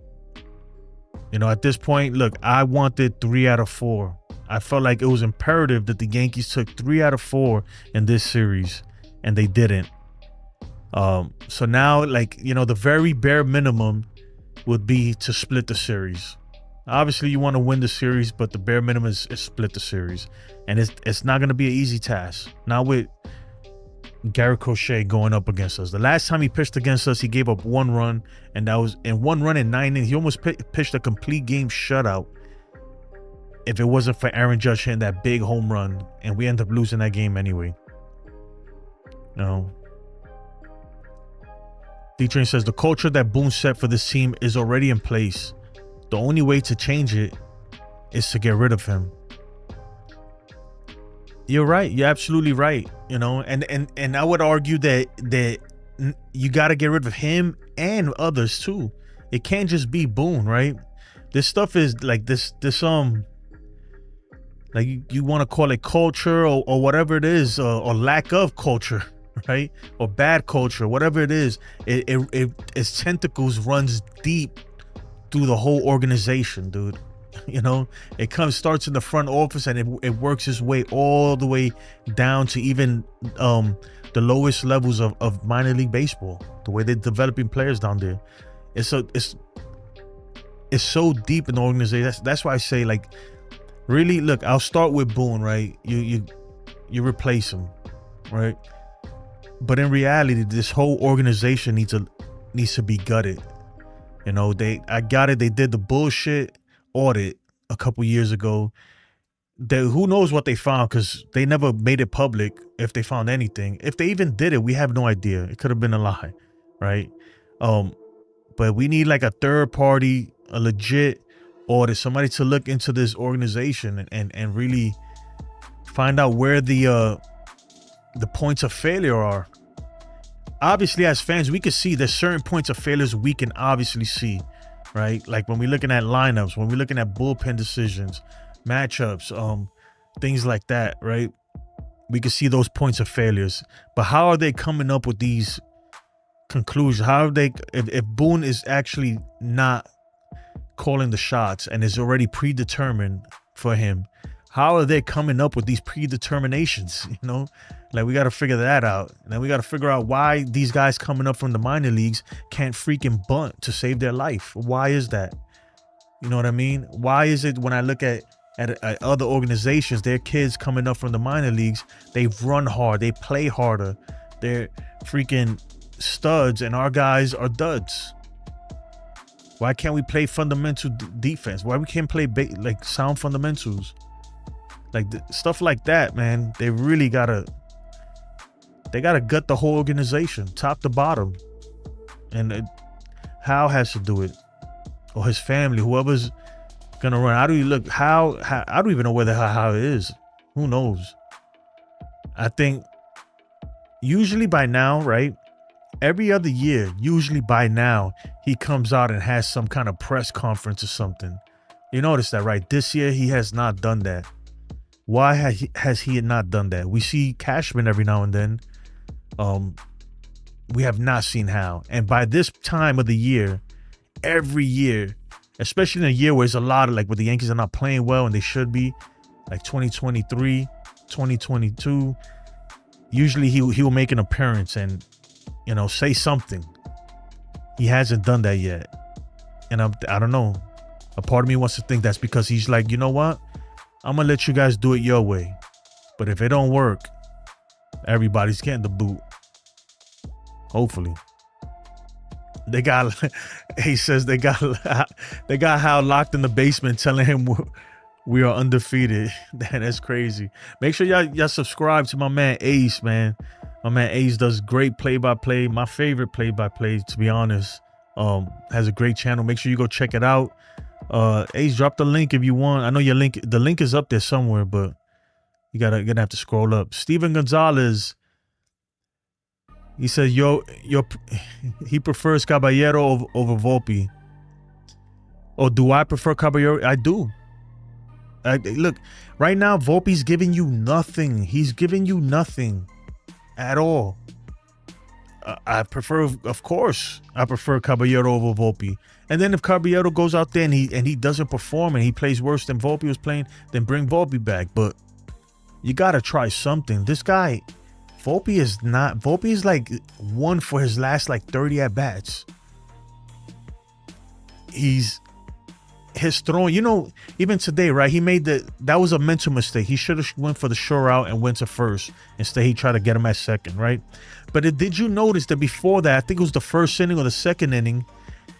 know, at this point, look, I wanted 3 out of 4. I felt like it was imperative that the Yankees took 3 out of 4 in this series, and they didn't. So now, like, you know, the very bare minimum would be to split the series. Obviously, you want to win the series, but the bare minimum is split the series, and it's not going to be an easy task. Not with Garrett Crochet going up against us. The last time he pitched against us, he gave up 1 run, and that was in 1 run in 9 innings. He almost pitched a complete game shutout if it wasn't for Aaron Judge hitting that big home run, and we end up losing that game anyway. You know, D-Train says the culture that Boone set for this team is already in place. The only way to change it is to get rid of him. You're right. You're absolutely right. You know, and I would argue that you got to get rid of him and others too. It can't just be Boone, right? This stuff is like this like you want to call it culture or whatever it is, or lack of culture, right? Or bad culture, whatever it is. Its tentacles runs deep through the whole organization, dude. You know, it starts in the front office, and it works its way all the way down to even the lowest levels of minor league baseball. The way they're developing players down there, it's so deep in the organization. That's why I say, like, really, look, I'll start with Boone, right? You replace him, right? But in reality, this whole organization needs to be gutted. You know, I got it. They did the bullshit audit a couple years ago. Who knows what they found, because they never made it public if they found anything. If they even did it, we have no idea. It could have been a lie, right? But we need like a third party, a legit audit, somebody to look into this organization and really find out where the points of failure are. Obviously, as fans, we can see there's certain points of failures we can obviously see, right? Like when we're looking at lineups, when we're looking at bullpen decisions, matchups, things like that, right? We can see those points of failures. But how are they coming up with these conclusions? How are they, if Boone is actually not calling the shots and is already predetermined for him, how are they coming up with these predeterminations? You know, like, we got to figure that out. And then we got to figure out why these guys coming up from the minor leagues can't freaking bunt to save their life. Why is that? You know what I mean? Why is it when I look at other organizations, their kids coming up from the minor leagues, they run hard, they play harder, they're freaking studs, and our guys are duds? Why can't we play fundamental defense? Why we can't play like sound fundamentals? Like stuff like that, man. They really gotta gut the whole organization, top to bottom. And Hal has to do it, or his family, whoever's gonna run. I don't even know where the hell Hal is. Who knows? I think usually by now, right? Every other year, usually by now, he comes out and has some kind of press conference or something. You notice that, right? This year, he has not done that. Why has he not done that? We see Cashman every now and then. We have not seen Hal. And by this time of the year, every year, especially in a year where there's a lot of, like, where the Yankees are not playing well and they should be, like 2023, 2022, usually he will make an appearance and, you know, say something. He hasn't done that yet. And I don't know. A part of me wants to think that's because he's like, you know what? I'm going to let you guys do it your way. But if it don't work, everybody's getting the boot. Hopefully. He says they got Hal locked in the basement telling him we are undefeated. That's crazy. Make sure y'all subscribe to my man Ace, man. My man Ace does great play-by-play. My favorite play-by-play, to be honest. Has a great channel. Make sure you go check it out. Ace, drop the link if you want. I know the link is up there somewhere, but you're gonna have to scroll up. Steven Gonzalez, he says he prefers Caballero over Volpe. Or do I prefer Caballero? I do. Look, right now Volpe's giving you nothing. He's giving you nothing at all. I prefer, of course, I prefer Caballero over Volpe. And then if Caballero goes out there and he doesn't perform and he plays worse than Volpe was playing, then bring Volpe back. But you got to try something. This guy, Volpe is like one for his last like 30 at-bats. His throwing, even today, right? He made that was a mental mistake. He should have went for the sure out and went to first. Instead, he tried to get him at second, right? But did you notice that before that, I think it was the first inning or the second inning,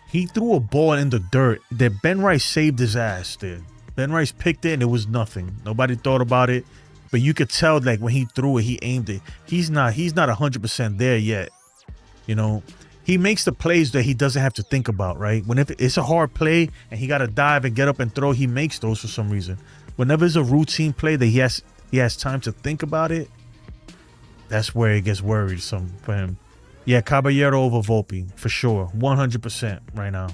he threw a ball in the dirt that Ben Rice saved his ass there. Ben Rice picked it and it was nothing. Nobody thought about it. But you could tell, like, when he threw it, he aimed it. He's not 100% there yet. He makes the plays that he doesn't have to think about, right? If it's a hard play and he got to dive and get up and throw, he makes those for some reason. Whenever it's a routine play that he has time to think about it, that's where it gets worrisome for him. Yeah, Caballero over Volpe, for sure. 100% right now.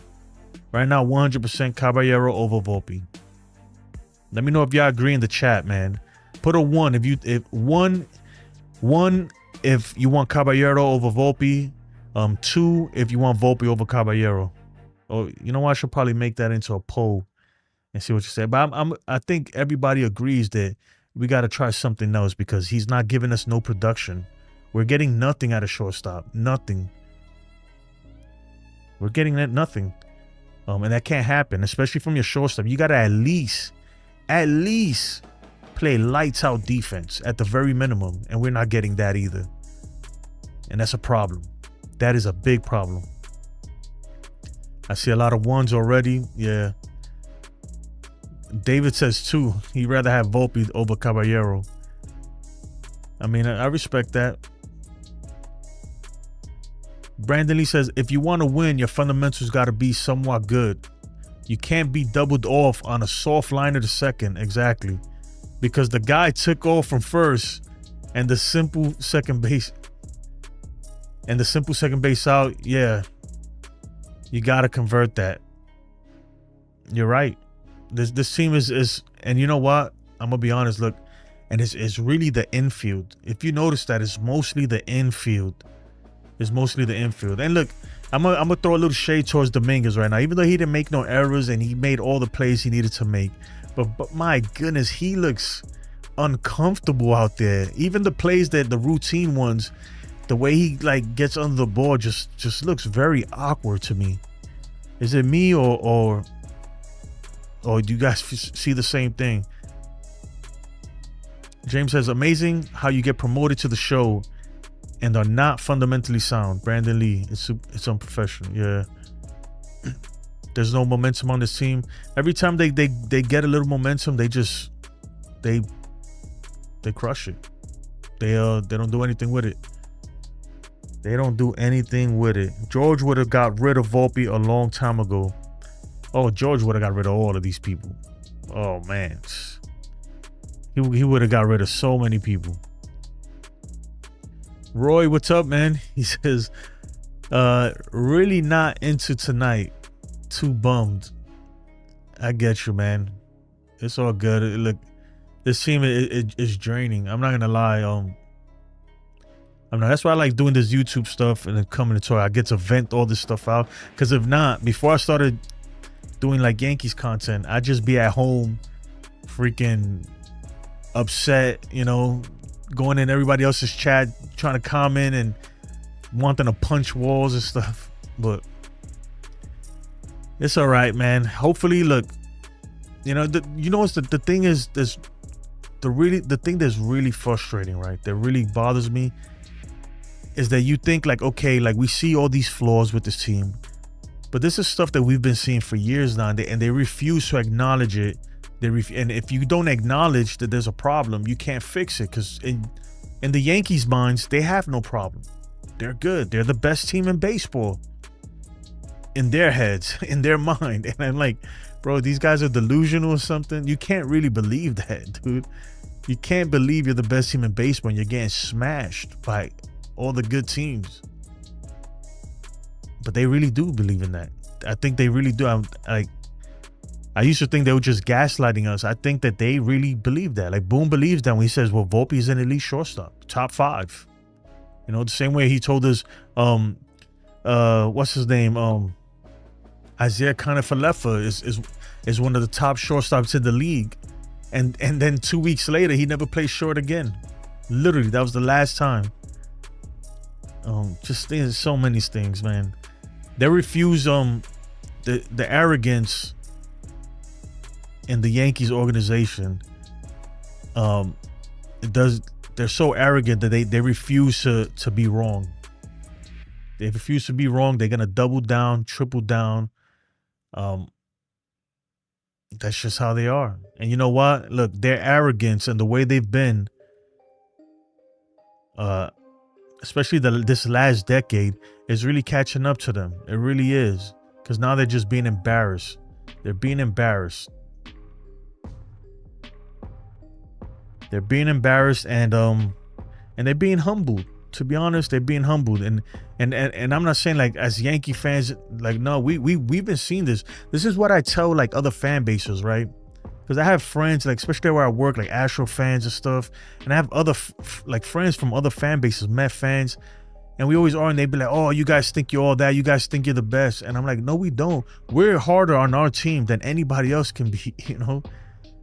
Right now, 100% Caballero over Volpe. Let me know if y'all agree in the chat, man. Put a 1 if you want Caballero over Volpe. 2 if you want Volpe over Caballero. Oh, you know what? I should probably make that into a poll and see what you say. But I think everybody agrees that we got to try something else because he's not giving us no production. We're getting nothing out of shortstop. Nothing. We're getting nothing. And that can't happen, especially from your shortstop. You got to at least play lights out defense at the very minimum. And we're not getting that either. And that's a problem. That is a big problem. I see a lot of 1s already. Yeah. David says 2. He'd rather have Volpe over Caballero. I mean, I respect that. Brandon Lee says, if you want to win, your fundamentals got to be somewhat good. You can't be doubled off on a soft liner to second. Exactly. Because the guy took off from first and the simple second base out, yeah, you got to convert that. You're right. This team is, and you know what? I'm going to be honest, look, and it's really the infield. If you notice that, it's mostly the infield. It's mostly the infield. And look, I'm gonna throw a little shade towards Dominguez right now, even though he didn't make no errors and he made all the plays he needed to make. But my goodness, he looks uncomfortable out there. Even the plays that the routine ones, the way he like gets under the ball just looks very awkward to me. Is it me or do you guys see the same thing? James says, amazing how you get promoted to the show and are not fundamentally sound. Brandon Lee, it's unprofessional. Yeah. There's no momentum on this team. Every time they get a little momentum, they crush it. They don't do anything with it. They don't do anything with it. George would have got rid of Volpe a long time ago. Oh, George would have got rid of all of these people. Oh, man. He would have got rid of so many people. Roy, what's up, man? He says, really not into tonight. Too bummed. I get you, man. It's all good. Look, this team is draining. I'm not going to lie. That's why I like doing this YouTube stuff and then coming to talk. I get to vent all this stuff out. Because if not, before I started doing like Yankees content, I'd just be at home freaking upset, going in everybody else's chat, trying to comment and wanting to punch walls and stuff. But it's all right, man. Hopefully, look, what's the thing is, the thing that's really frustrating, right? That really bothers me is that you think like, okay, like we see all these flaws with this team, but this is stuff that we've been seeing for years now, and they refuse to acknowledge it. And if you don't acknowledge that there's a problem, you can't fix it. Because in the Yankees' minds, they have no problem. They're good. They're the best team in baseball. In their heads, in their mind. And I'm like, bro, these guys are delusional or something. You can't really believe that, dude. You can't believe you're the best team in baseball and you're getting smashed by all the good teams. But they really do believe in that. I think they really do. I used to think they were just gaslighting us. I think that they really believe that. Like Boone believes that when he says, well, Volpe is an elite shortstop, top 5. You know, the same way he told us, what's his name? Isaiah Kiner-Falefa is one of the top shortstops in the league. And then 2 weeks later, he never played short again. Literally, that was the last time. Just there's so many things, man. They refuse the arrogance in the Yankees organization. They're so arrogant that they refuse to be wrong. They refuse to be wrong. They're gonna double down, triple down. That's just how they are. And you know what? Look, their arrogance and the way they've been, especially this last decade, is really catching up to them. It really is. Because now they're just being embarrassed. They're being embarrassed. They're being embarrassed and they're being humbled. To be honest, they're being humbled. And I'm not saying like as Yankee fans, like, no, we've been seeing this. This is what I tell like other fan bases, right? Because I have friends, like especially where I work, like Astro fans and stuff, and I have other like friends from other fan bases, Met fans, and we always are, and they be like, oh, you guys think you're all that, you guys think you're the best, and I'm like, no, we don't. We're harder on our team than anybody else can be, you know?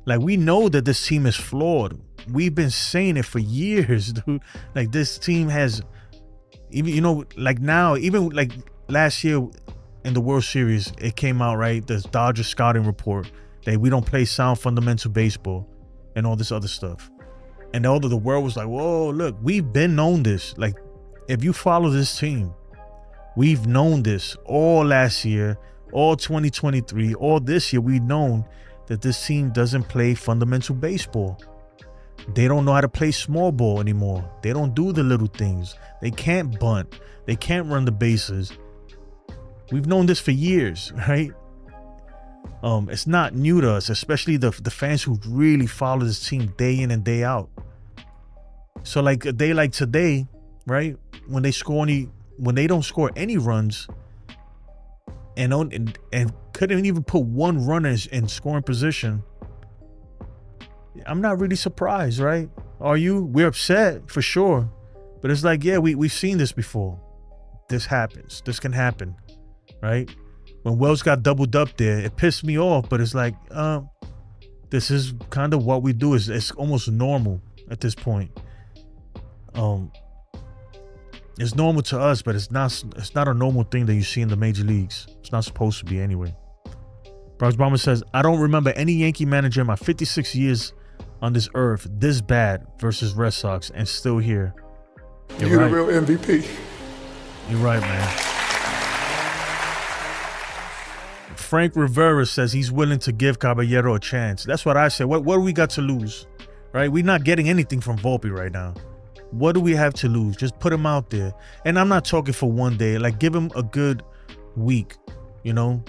Like, we know that this team is flawed. We've been saying it for years, dude. Like, this team has, even, you know, like now, even like last year in the World Series, it came out, right? The Dodgers scouting report that we don't play sound fundamental baseball and all this other stuff. And all of the world was like, whoa, look, we've been known this. Like, if you follow this team, we've known this all last year, all 2023, all this year, we've known that this team doesn't play fundamental baseball. They don't know how to play small ball anymore. They don't do the little things. They can't bunt. They can't run the bases. We've known this for years, right? It's not new to us, especially the fans who really follow this team day in and day out. So like a day like today, right? When they don't score any runs and couldn't even put one runner in scoring position, I'm not really surprised, right? Are you? We're upset for sure. But it's like, yeah, we've seen this before. This happens. This can happen, right? When Wells got doubled up there, it pissed me off, but it's like, this is kind of what we do. It's almost normal at this point. It's normal to us, but it's not a normal thing that you see in the major leagues. It's not supposed to be anyway. Bronx Bomber says, I don't remember any Yankee manager in my 56 years on this earth this bad versus Red Sox and still here. You're right. The real MVP. You're right, man. Frank Rivera says he's willing to give Caballero a chance. That's what I said. What do we got to lose? Right? We're not getting anything from Volpe right now. What do we have to lose? Just put him out there. And I'm not talking for one day. Like, give him a good week, you know?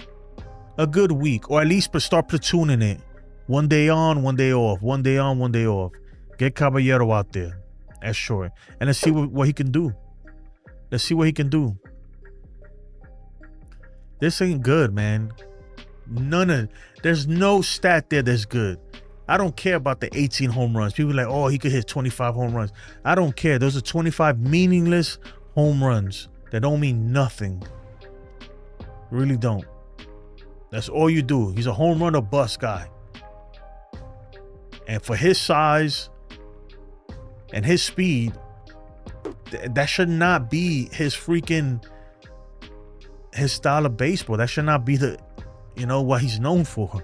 A good week. Or at least start platooning it. One day on, one day off. One day on, one day off. Get Caballero out there. That's short. And let's see what he can do. Let's see what he can do. This ain't good, man. There's no stat there that's good. I don't care about the 18 home runs. People are like, oh, he could hit 25 home runs. I don't care. Those are 25 meaningless home runs that don't mean nothing. Really don't. That's all you do. He's a home run or bust guy. And for his size and his speed, that should not be his style of baseball. That should not be what he's known for.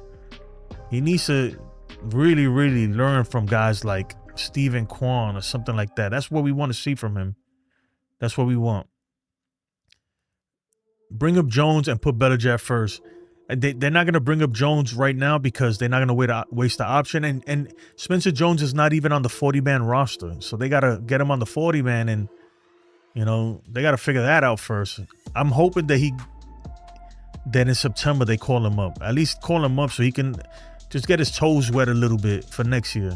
He needs to really, really learn from guys like Steven Kwan or something like that. That's what we want to see from him. That's what we want. Bring up Jones and put Belichick first. They're not going to bring up Jones right now because they're not going to waste the option. And Spencer Jones is not even on the 40-man roster. So they got to get him on the 40-man and, they got to figure that out first. I'm hoping that in September they call him up. At least call him up so he can just get his toes wet a little bit for next year.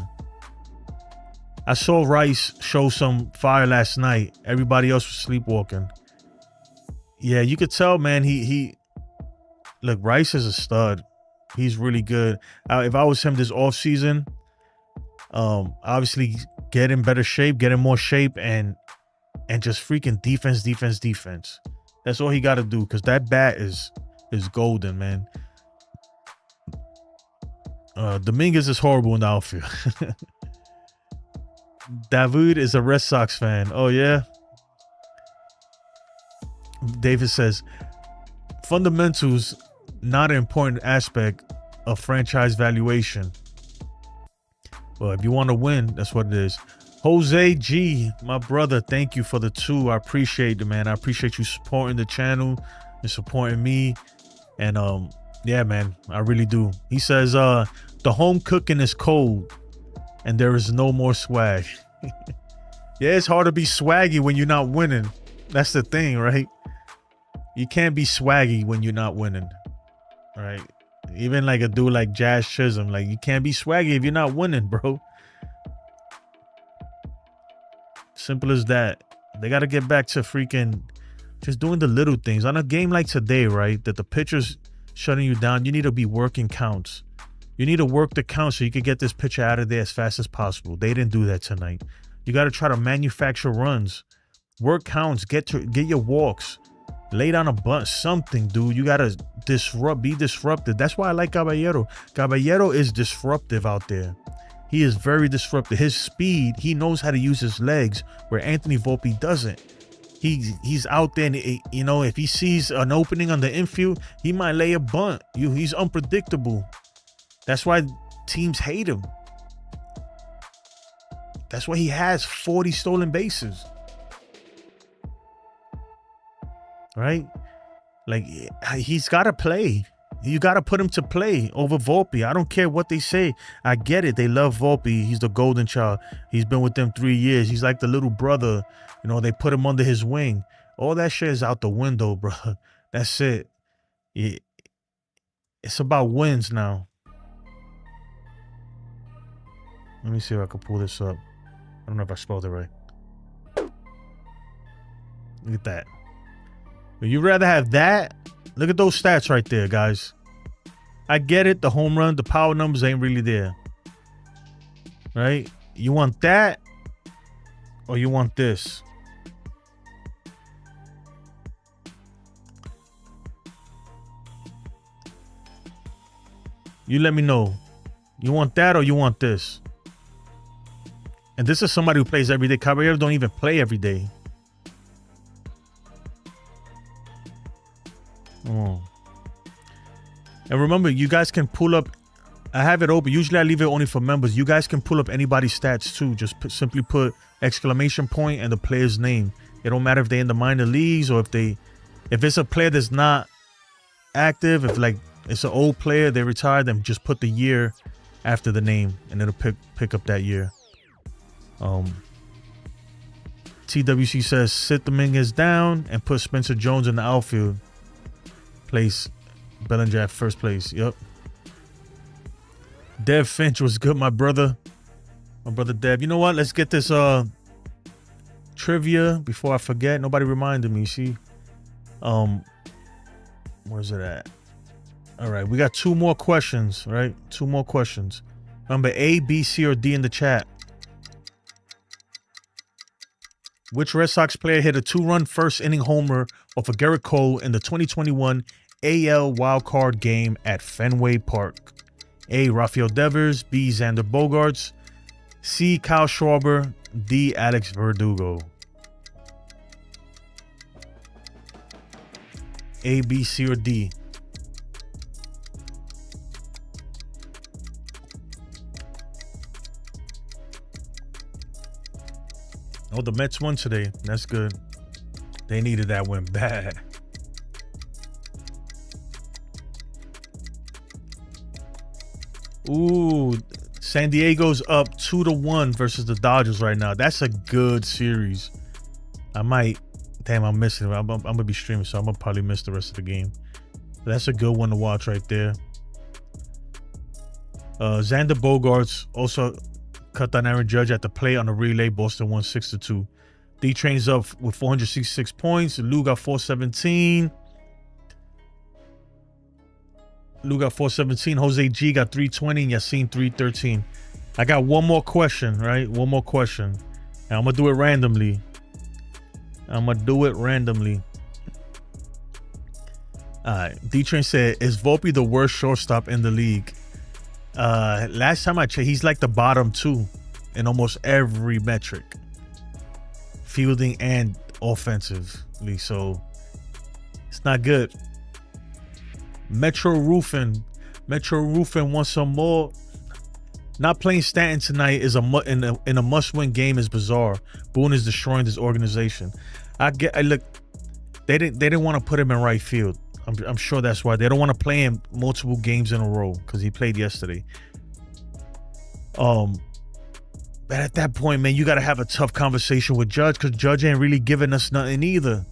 I saw Rice show some fire last night. Everybody else was sleepwalking. Yeah, you could tell, man. Look, Rice is a stud. He's really good. If I was him this offseason, obviously get in better shape, get in more shape, and and just freaking defense. That's all he got to do, because that bat is golden, man. Dominguez is horrible in the outfield. David is a Red Sox fan. Oh, yeah? David says, fundamentals, not an important aspect of franchise valuation. Well, if you want to win, that's what it is. Jose G, my brother, thank you for the 2. I appreciate it, man. I appreciate you supporting the channel and supporting me. And yeah, man, I really do. He says, the home cooking is cold and there is no more swag. Yeah, it's hard to be swaggy when you're not winning. That's the thing, right? You can't be swaggy when you're not winning, right? Even like a dude like Jazz Chisholm, like, you can't be swaggy if you're not winning, bro. Simple as that. They got to get back to freaking just doing the little things. On a game like today, right, that the pitcher's shutting you down, you need to be working counts. You need to work the count so you can get this pitcher out of there as fast as possible. They didn't do that tonight. You got to try to manufacture runs, work counts, get your walks, lay down a bunt, something, dude. You got to be disruptive. That's why I like Caballero. Caballero is disruptive out there. He is very disruptive. His speed, he knows how to use his legs, where Anthony Volpe doesn't. He's out there, and you know, if he sees an opening on the infield, he might lay a bunt. He's unpredictable. That's why teams hate him. That's why he has 40 stolen bases. Right? Like, he's got to play. You got to put him to play over Volpe. I don't care what they say. I get it. They love Volpe. He's the golden child. He's been with them 3 years. He's like the little brother. You know, they put him under his wing. All that shit is out the window, bro. That's it. It's about wins now. Let me see if I can pull this up. I don't know if I spelled it right. Look at that. Would you rather have that? Look at those stats right there, guys. I get it. The home run, the power numbers ain't really there. Right? You want that or you want this? You let me know. You want that or you want this? And this is somebody who plays every day. Caballero don't even play every day. Oh. And remember, you guys can pull up. I have it open. Usually I leave it only for members. You guys can pull up anybody's stats too. Just simply put exclamation point and the player's name. It don't matter if they're in the minor leagues or if it's a player that's not active. If like it's an old player, they retired, then just put the year after the name and it'll pick up that year. TWC says sit Dominguez down and put Spencer Jones in the outfield. Place Bellinger at first place. Yep. Dev Finch was good, my brother. My brother Dev. You know what? Let's get this trivia before I forget. Nobody reminded me. See? Where's it at? All right, we got 2 more questions, right? 2 more questions. Number A, B, C, or D in the chat. Which Red Sox player hit a 2-run first inning homer off of Garrett Cole in the 2021 AL wildcard game at Fenway Park? A, Rafael Devers. B, Xander Bogaerts. C, Kyle Schwarber. D, Alex Verdugo. A, B, C, or D? Oh, the Mets won today. That's good. They needed that win bad. Ooh, San Diego's up 2-1 versus the Dodgers right now. That's a good series. I'm missing it. I'm gonna be streaming, so I'm gonna probably miss the rest of the game. That's a good one to watch right there. Xander Bogaerts also cut down Aaron Judge at the plate on a relay. Boston won 6-2. D-Train's up with 466 points. Lou got 417. Jose G got 320 and Yassin 313. I got one more question, right? One more question. And I'm going to do it randomly. I'm gonna do it randomly. All right. D-Train said, is Volpe the worst shortstop in the league? Last time I checked, he's like the bottom 2 in almost every metric, fielding and offensively. So it's not good. Metro Roofing wants some more. Not playing Stanton tonight is in a must-win game is bizarre. Boone is destroying this organization. I look. They didn't want to put him in right field. I'm sure that's why they don't want to play him multiple games in a row because he played yesterday. But at that point, man, you got to have a tough conversation with Judge because Judge ain't really giving us nothing either.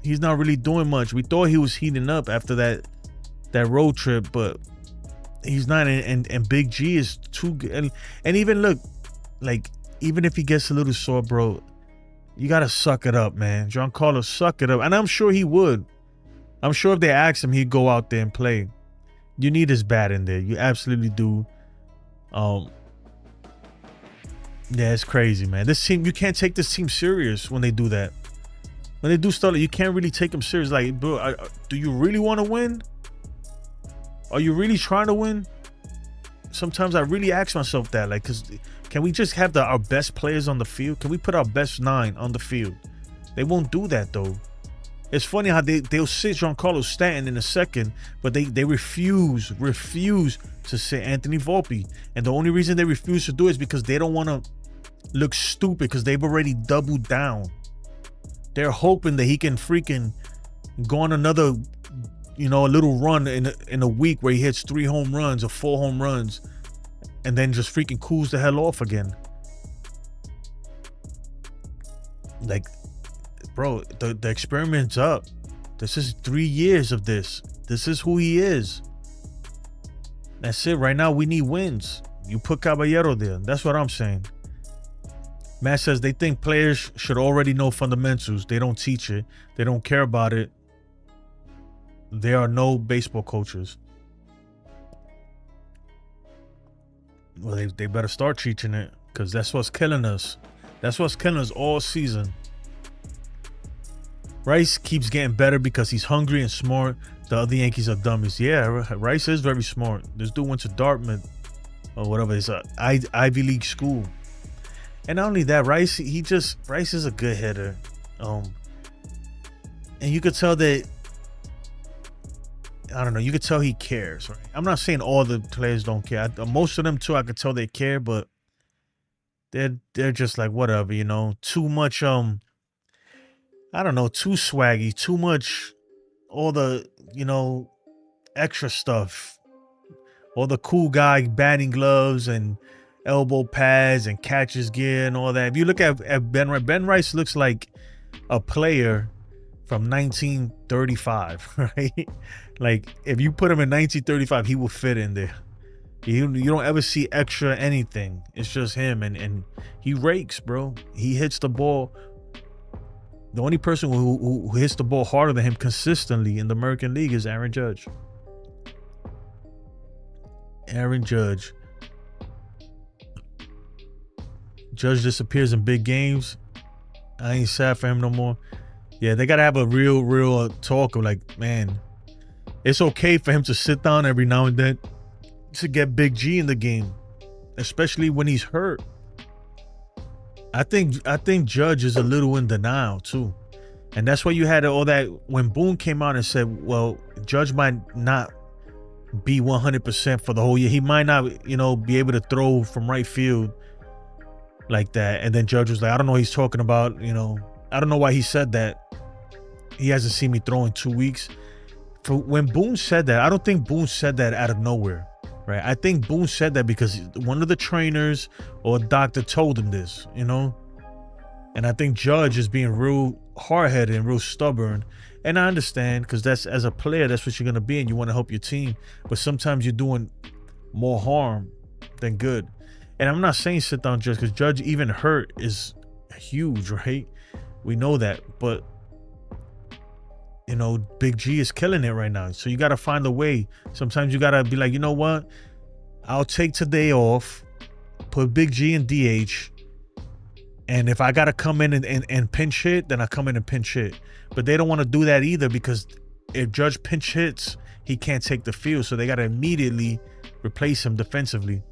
He's not really doing much. We thought he was heating up after that road trip, but he's not. And Big G is too good. And even look, like even if he gets a little sore, bro, you got to suck it up, man. Giancarlo, suck it up. And I'm sure he would. I'm sure if they asked him, he'd go out there and play. You need his bat in there. You absolutely do. Yeah, it's crazy, man. This team, you can't take this team serious when they do that. When they do stuff, you can't really take them serious. Like, bro, do you really want to win? Are you really trying to win? Sometimes I really ask myself that. Like, can we just have our best players on the field? Can we put our best 9 on the field? They won't do that, though. It's funny how they'll sit Giancarlo Stanton in a second, but they refuse to sit Anthony Volpe. And the only reason they refuse to do it is because they don't want to look stupid because they've already doubled down. They're hoping that he can freaking go on another, a little run in a week where he hits 3 home runs or 4 home runs and then just freaking cools the hell off again. Like, bro, the experiment's up. This is 3 years of this. This is who he is. That's it. Right now, we need wins. You put Caballero there. That's what I'm saying. Matt says they think players should already know fundamentals. They don't teach it. They don't care about it. There are no baseball coaches. Well, they better start teaching it because that's what's killing us. That's what's killing us all season. Rice keeps getting better because he's hungry and smart. The other Yankees are dummies. Yeah, Rice is very smart. This dude went to Dartmouth or whatever. It's a Ivy League school. And not only that, Rice is a good hitter. And you could tell that, I don't know, you could tell he cares, right? I'm not saying all the players don't care. Most of them too, I could tell they care, but they're just like whatever, too much I don't know, too swaggy, too much all the, extra stuff. All the cool guy batting gloves and elbow pads and catcher's gear and all that. If you look at Ben Rice looks like a player from 1935, right? Like if you put him in 1935, he will fit in there. You don't ever see extra anything. It's just him and he rakes, bro. He hits the ball. The only person who hits the ball harder than him consistently in the American League is Aaron Judge. Aaron Judge. Judge disappears in big games. I ain't sad for him no more. Yeah, they gotta have a real talk of like, man, it's okay for him to sit down every now and then to get Big G in the game, especially when he's hurt. I think Judge is a little in denial too, and that's why you had all that when Boone came out and said, well, Judge might not be 100% for the whole year. He might not, be able to throw from right field like that. And then Judge was like, I don't know what he's talking about. I don't know why he said that. He hasn't seen me throw in 2 weeks. For when Boone said that, I don't think Boone said that out of nowhere, right? I think Boone said that because one of the trainers or a doctor told him this, And I think Judge is being real hard-headed and real stubborn. And I understand because that's, as a player, that's what you're going to be and you want to help your team. But sometimes you're doing more harm than good. And I'm not saying sit down Judge because Judge even hurt is huge, right? We know that. But, Big G is killing it right now. So you got to find a way. Sometimes you got to be like, you know what? I'll take today off, put Big G in DH, And if I got to come in and pinch hit, then I come in and pinch hit. But they don't want to do that either, because if Judge pinch hits, he can't take the field. So they got to immediately replace him defensively.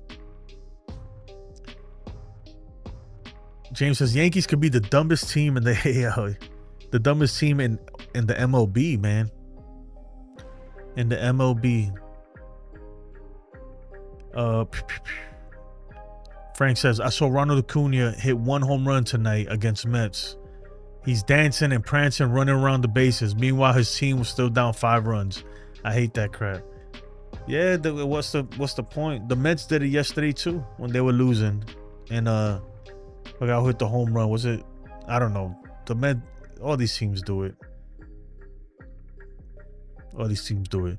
James says Yankees could be the dumbest team in the AL. The dumbest team in the MLB, man. In the MLB. Frank says, I saw Ronald Acuna hit 1 home run tonight against Mets. He's dancing and prancing, running around the bases. Meanwhile, his team was still down 5 runs. I hate that crap. Yeah, what's the point? The Mets did it yesterday too when they were losing, and I forgot who hit the home run. Was it? I don't know. The Mets. All these teams do it. All these teams do it.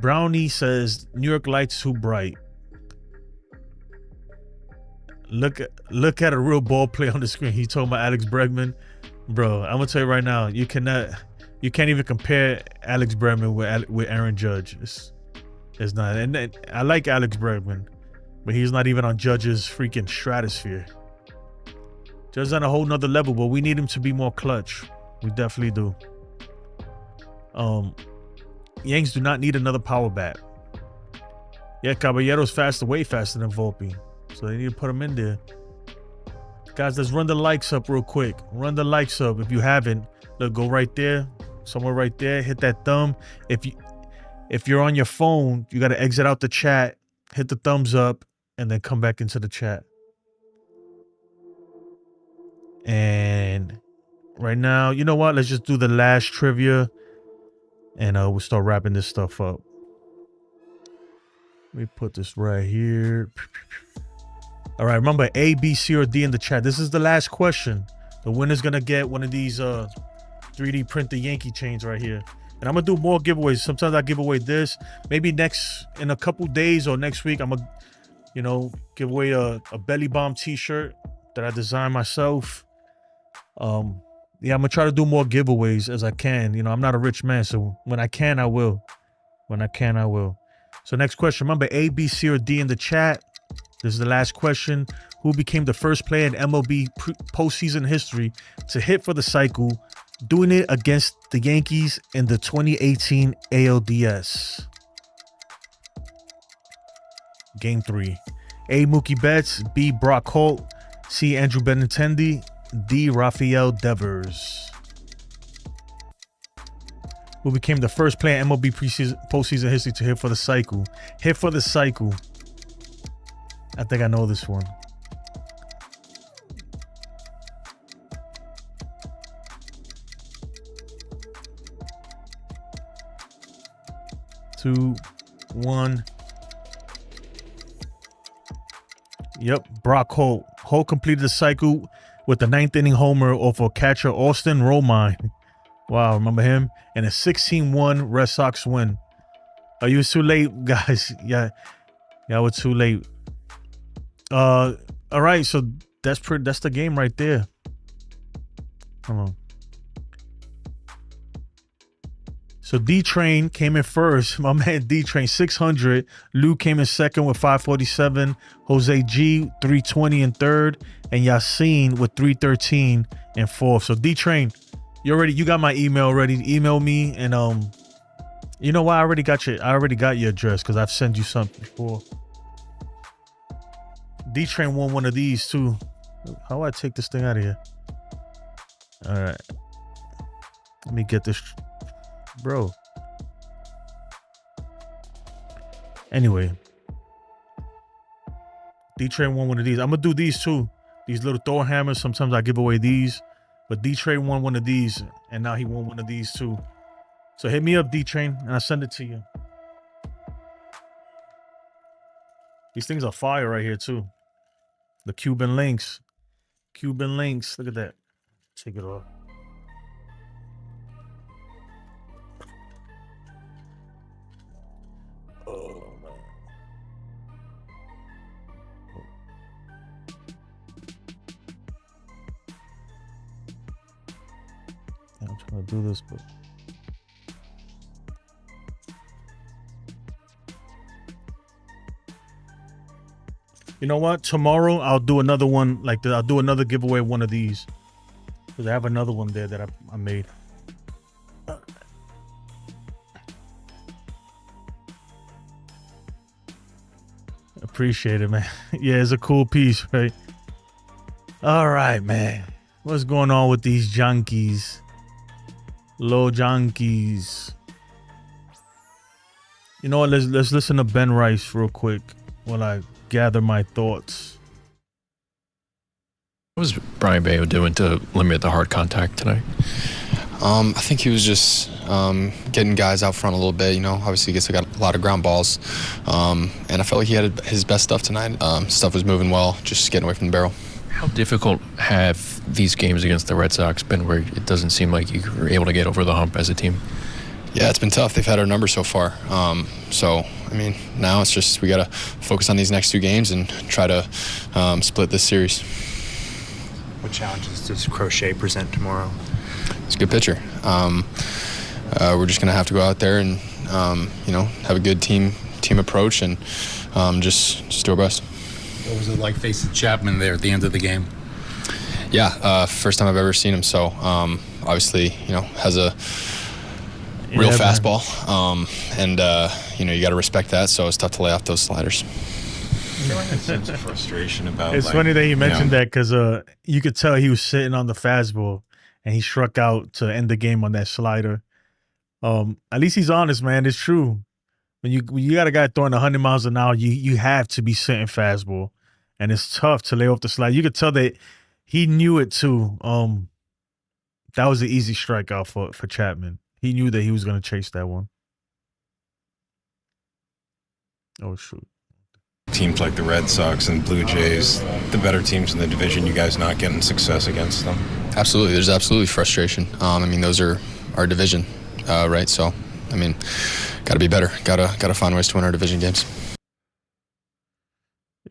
Brownie says New York lights too bright. Look at a real ball play on the screen. He's talking about Alex Bregman. Bro, I'm gonna tell you right now, you can't even compare Alex Bregman with Aaron Judge. It's not. And I like Alex Bregman, but he's not even on Judge's freaking stratosphere. Judge's on a whole nother level, but we need him to be more clutch. We definitely do. Yanks do not need another power bat. Yeah, Caballero's faster, way faster than Volpe. So they need to put him in there. Guys, let's run the likes up real quick. Run the likes up. If you haven't, look, go right there. Somewhere right there. Hit that thumb. If you're on your phone, you got to exit out the chat, hit the thumbs up, and then come back into the chat. And right now, you know what? Let's just do the last trivia, and we'll start wrapping this stuff up. Let me put this right here. All right, remember A, B, C, or D in the chat. This is the last question. The winner's gonna get one of these 3D printed Yankee chains right here. And I'm gonna do more giveaways. Sometimes I give away this. Maybe in a couple days or next week, I'm gonna, give away a Belly Bomb t-shirt that I designed myself. Yeah, I'm gonna try to do more giveaways as I can. I'm not a rich man, so when I can, I will. When I can, I will. So next question, remember A, B, C, or D in the chat. This is the last question. Who became the first player in MLB postseason history to hit for the cycle, doing it against the Yankees in the 2018 ALDS? Game 3. A, Mookie Betts. B, Brock Holt. C, Andrew Benintendi. D, Rafael Devers. Who became the first player in MLB postseason history to hit for the cycle? Hit for the cycle. I think I know this one. Two, one. Yep, Brock Holt. Holt completed the cycle with the 9th inning homer off of catcher Austin Romine. Wow, remember him? And a 16-1 Red Sox win. Are you too late, guys? Yeah, we're too late. All right, so that's the game right there. Come on. So D-Train came in first. My man D-Train 600. Lou came in second with 547. Jose G 320 in third, and Yassine with 313 in fourth. So D-Train, you got my email already. Email me, and you know what? I already got your address because I've sent you something before. D-Train won one of these too. How do I take this thing out of here? All right. Let me get this, bro. Anyway. D-Train won one of these. I'm going to do these too. These little Thor hammers. Sometimes I give away these. But D-Train won one of these. And now he won one of these too. So hit me up, D-Train, and I'll send it to you. These things are fire right here too. The Cuban links. Cuban links. Look at that. Take it off. Oh, man. I'm trying to do this, but... You know what? Tomorrow I'll do another one like I'll do another giveaway of one of these. Because I have another one there that I made. Appreciate it, man. Yeah, it's a cool piece, right? All right, man. What's going on with these Yankees? Low Yankees. You know what? Let's listen to Ben Rice real quick while I gather my thoughts. What was Brian Bayo doing to limit the hard contact tonight? I think he was just getting guys out front a little bit. You know, obviously he got a lot of ground balls, and I felt like he had his best stuff tonight. Stuff was moving well, just getting away from the barrel. How difficult have these games against the Red Sox been where it doesn't seem like you were able to get over the hump as a team? Yeah, it's been tough. They've had our number so far. So, I mean, now it's just we got to focus on these next 2 games and try to split this series. What challenges does Crochet present tomorrow? He's a good pitcher. We're just going to have to go out there and, have a good team approach and just do our best. What was it like facing Chapman there at the end of the game? Yeah, first time I've ever seen him. So, obviously, has a real fastball. You got to respect that. So it's tough to lay off those sliders. A sense of frustration about. It's funny that you mentioned that because you could tell he was sitting on the fastball and he struck out to end the game on that slider. At least he's honest, man. It's true. When you got a guy throwing 100 miles an hour, you have to be sitting fastball, and it's tough to lay off the slider. You could tell that he knew it too. That was an easy strikeout for Chapman. He knew that he was going to chase that one. Oh shoot. Teams like the Red Sox and Blue Jays, the better teams in the division, you guys not getting success against them? Absolutely. There's absolutely frustration. Those are our division, right? So, got to be better. Got to find ways to win our division games.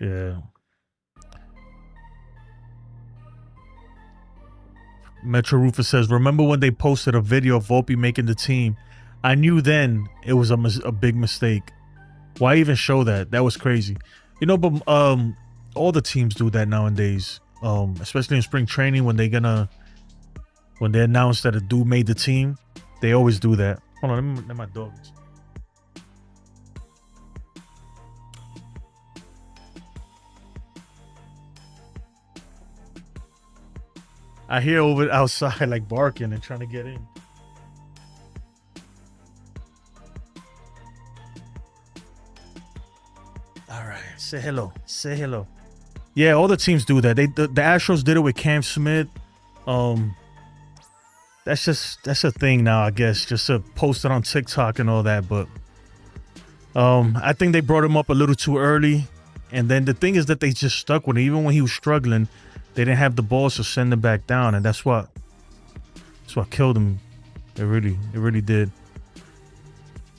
Yeah. Metro Rufus says, remember when they posted a video of Volpe making the team? I knew then it was a big mistake. Why even show that? That was crazy. But all the teams do that nowadays. Especially in spring training when they announce that a dude made the team. They always do that. Hold on, let my dogs. I hear over outside like barking and trying to get in. All right, say hello. Say hello. Yeah, all the teams do that. The Astros did it with Cam Smith. That's a thing now, I guess, just to post it on TikTok and all that. But I think they brought him up a little too early. And then the thing is that they just stuck with it. Even when he was struggling, they didn't have the balls to send him back down. And that's what killed him. It really did.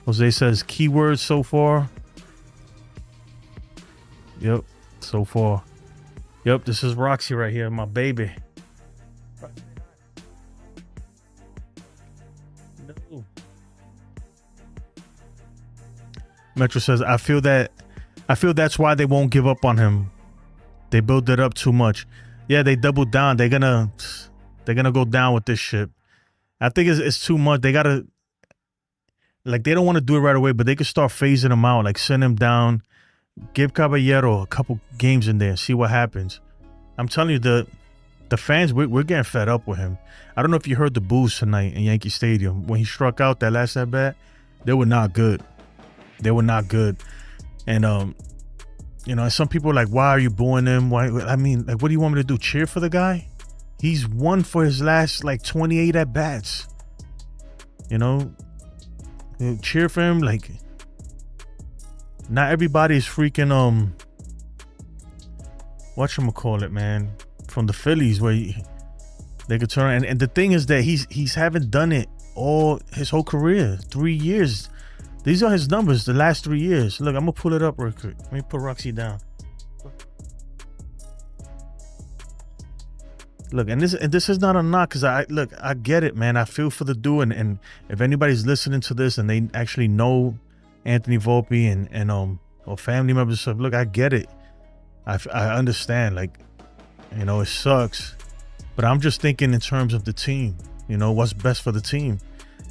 Jose says, keywords so far. Yep, so far. Yep, this is Roxy right here, my baby. No. Metro says, I feel that's why they won't give up on him. They build it up too much. Yeah, they doubled down. They're gonna go down with this shit. I think it's too much. They gotta, like, they don't want to do it right away, but they could start phasing him out, like send him down. Give Caballero a couple games in there, see what happens. I'm telling you, the fans, we're getting fed up with him. I don't know if you heard the boos tonight in Yankee Stadium. When he struck out that last at bat, they were not good. They were not good. And, some people are like, why are you booing him? Why? I mean, like, what do you want me to do? Cheer for the guy? He's won for his last, 28 at-bats. Cheer for him, like... Not everybody is freaking whatchamacallit, man, from the Phillies where they could turn. And the thing is that he's haven't done it all his whole career. 3 years. These are his numbers the last 3 years. Look, I'm gonna pull it up real quick. Let me put Roxy down. Look, and this is not a knock, because I get it, man. I feel for the dude, and if anybody's listening to this and they actually know Anthony Volpe and or family members, so look, I get it. I understand, like, you know, it sucks, but I'm just thinking in terms of the team, you know, what's best for the team.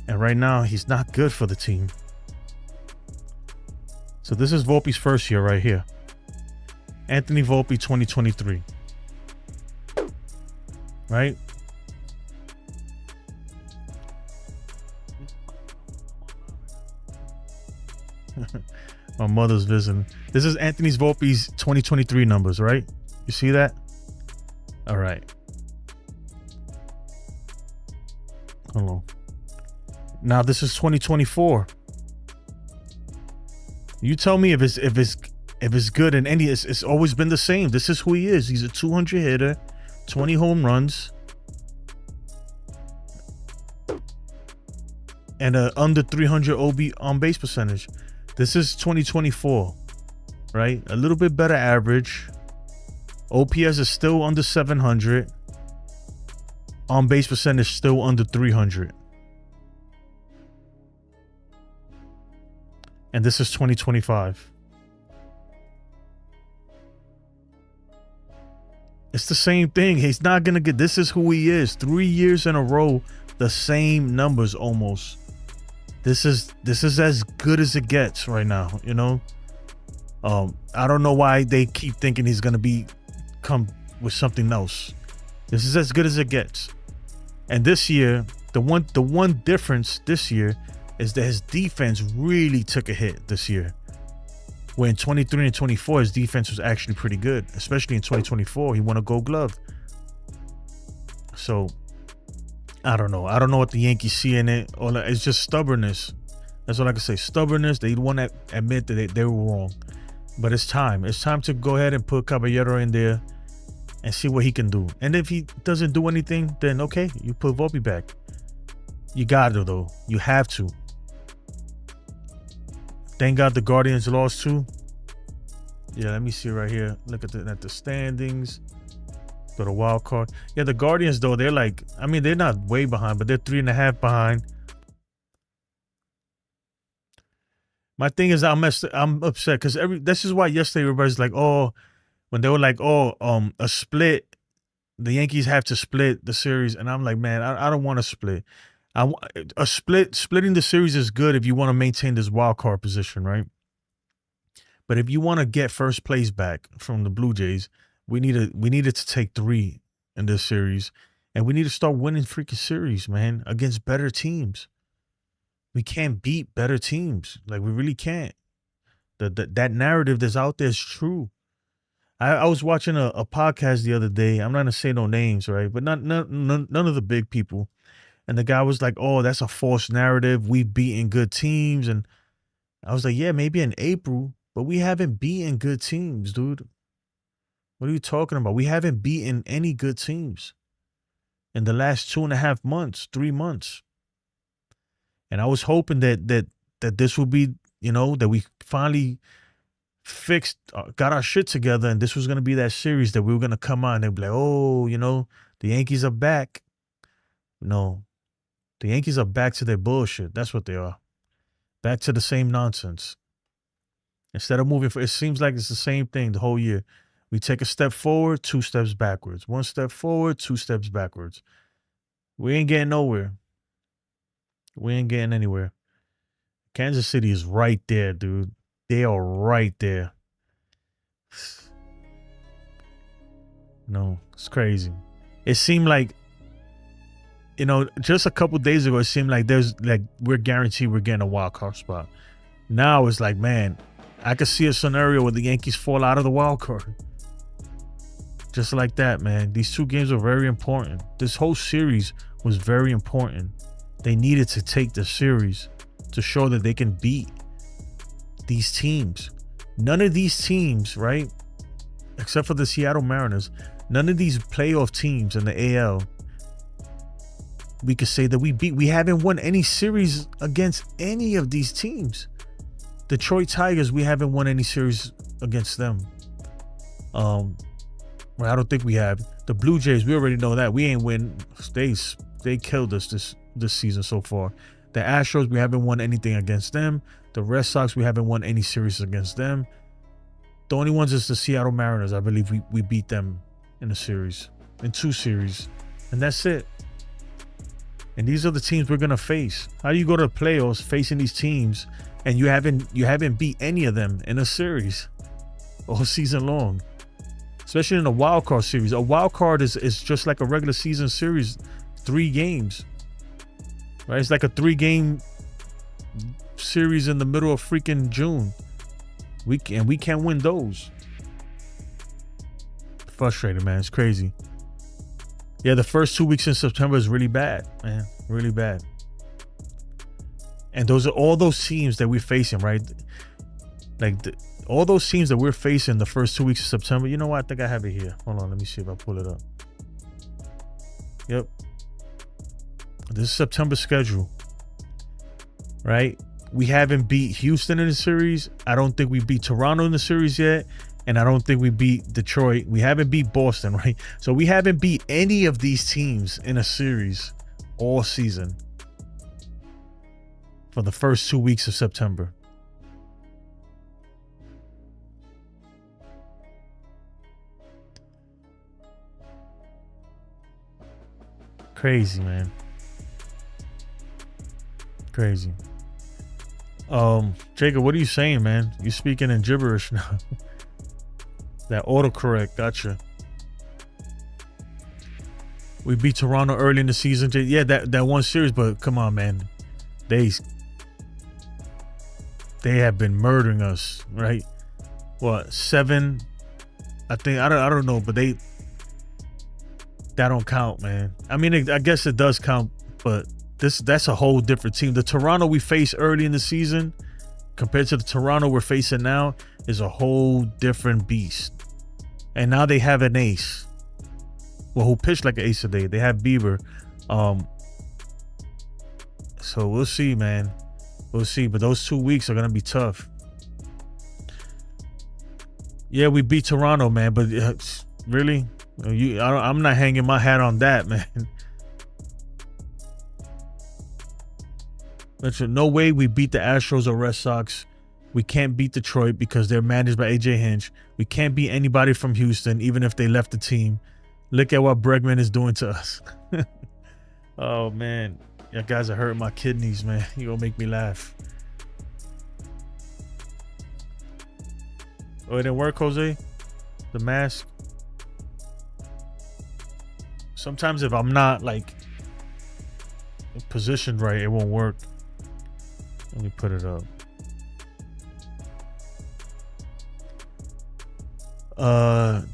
And right now, he's not good for the team. So this is Volpe's first year right here. Anthony Volpe 2023. Right? My mother's visiting. This is Anthony Volpe's 2023 numbers, right? You see that? All right. Hold on. Now this is 2024. You tell me if it's good in any. It's always been the same. This is who he is. He's a 200 hitter, 20 home runs, and a under 300 OB on base percentage. This is 2024, right? A little bit better average. OPS is still under 700. On base percentage still under 300. And this is 2025. It's the same thing. He's not going to get, this is who he is. 3 years in a row, the same numbers almost. This is as good as it gets right now, you know? I don't know why they keep thinking he's going to come with something else. This is as good as it gets. And this year, the one difference this year is that his defense really took a hit this year. Where in 23 and 24, his defense was actually pretty good. Especially in 2024, he won a Gold Glove. So, I don't know. I don't know what the Yankees see in it. Or it's just stubbornness. That's all I can say. Stubbornness. They want to admit that they were wrong. But it's time. It's time to go ahead and put Caballero in there and see what he can do. And if he doesn't do anything, then okay, you put Volpe back. You got to, though. You have to. Thank God the Guardians lost too. Yeah, let me see right here. Look at the standings. Go to wild card. Yeah, the Guardians though, they're like, I mean, they're not way behind, but they're 3.5 behind. My thing is, I'm upset because this is why yesterday everybody's like, oh, when they were like, oh, a split, the Yankees have to split the series, and I'm like, man, I don't want to split. Splitting the series is good if you want to maintain this wild card position, right? But if you want to get first place back from the Blue Jays, we needed to take 3 in this series, and we need to start winning freaking series, man, against better teams. We can't beat better teams, like we really can't. That narrative that's out there is true. I was watching a podcast the other day. I'm not gonna say no names, right? But none of the big people. And the guy was like, oh, that's a false narrative. We've beaten good teams. And I was like, yeah, maybe in April, but we haven't beaten good teams, dude. What are you talking about? We haven't beaten any good teams in the last 2.5 months, 3 months. And I was hoping that this would be, you know, that we finally got our shit together, and this was going to be that series that we were going to come on and be like, oh, you know, the Yankees are back. No. The Yankees are back to their bullshit. That's what they are. Back to the same nonsense. Instead of moving, it seems like it's the same thing the whole year. We take a step forward, 2 steps backwards. 1 step forward, 2 steps backwards. We ain't getting nowhere. We ain't getting anywhere. Kansas City is right there, dude. They are right there. No, it's crazy. It seemed like, you know, just a couple days ago, it seemed like we're guaranteed we're getting a wild card spot. Now it's like, man, I could see a scenario where the Yankees fall out of the wild card. Just like that, man. These 2 games are very important. This whole series was very important. They needed to take the series to show that they can beat these teams. None of these teams, right, except for the Seattle Mariners, none of these playoff teams in the AL, we could say that we beat. We haven't won any series against any of these teams. Detroit Tigers, we haven't won any series against them. Well, I don't think we have. The Blue Jays, we already know that. We ain't win. They killed us this season so far. The Astros, we haven't won anything against them. The Red Sox, we haven't won any series against them. The only ones is the Seattle Mariners. I believe we beat them in a series, in 2 series, and that's it. And these are the teams we're gonna face. How do you go to the playoffs facing these teams and you haven't beat any of them in a series all season long? Especially in a wild card series. A wild card is just like a regular season series, 3 games. Right? It's like a 3-game series in the middle of freaking June. We can't win those. Frustrated, man. It's crazy. Yeah, the first 2 weeks in September is really bad, man. Really bad. And those are all those teams that we're facing, right? Like all those teams that we're facing the first 2 weeks of September. You know what? I think I have it here. Hold on, let me see if I pull it up. Yep. This is September schedule. Right? We haven't beat Houston in the series. I don't think we beat Toronto in the series yet. And I don't think we beat Detroit. We haven't beat Boston, right? So we haven't beat any of these teams in a series all season for the first 2 weeks of September. Crazy, man. Crazy. Jacob, what are you saying, man? You speaking in gibberish now. That autocorrect, gotcha. We beat Toronto early in the season. Yeah, that one series, but come on, man. They have been murdering us, right? What, 7? I think I don't know, but that don't count, man. I mean, I guess it does count, but that's a whole different team. The Toronto we faced early in the season compared to the Toronto we're facing now is a whole different beast. And now they have an ace. Well, who pitched like an ace today. They have Bieber. So we'll see, man. We'll see. But those 2 weeks are going to be tough. Yeah, we beat Toronto, man. But really? I'm not hanging my hat on that, man. No way we beat the Astros or Red Sox. We can't beat Detroit because they're managed by AJ Hinch. We can't beat anybody from Houston, even if they left the team. Look at what Bregman is doing to us. Oh, man. You guys are hurting my kidneys, man. You're going to make me laugh. Oh, it didn't work, Jose? The mask? Sometimes if I'm not, like, positioned right, it won't work. Let me put it up.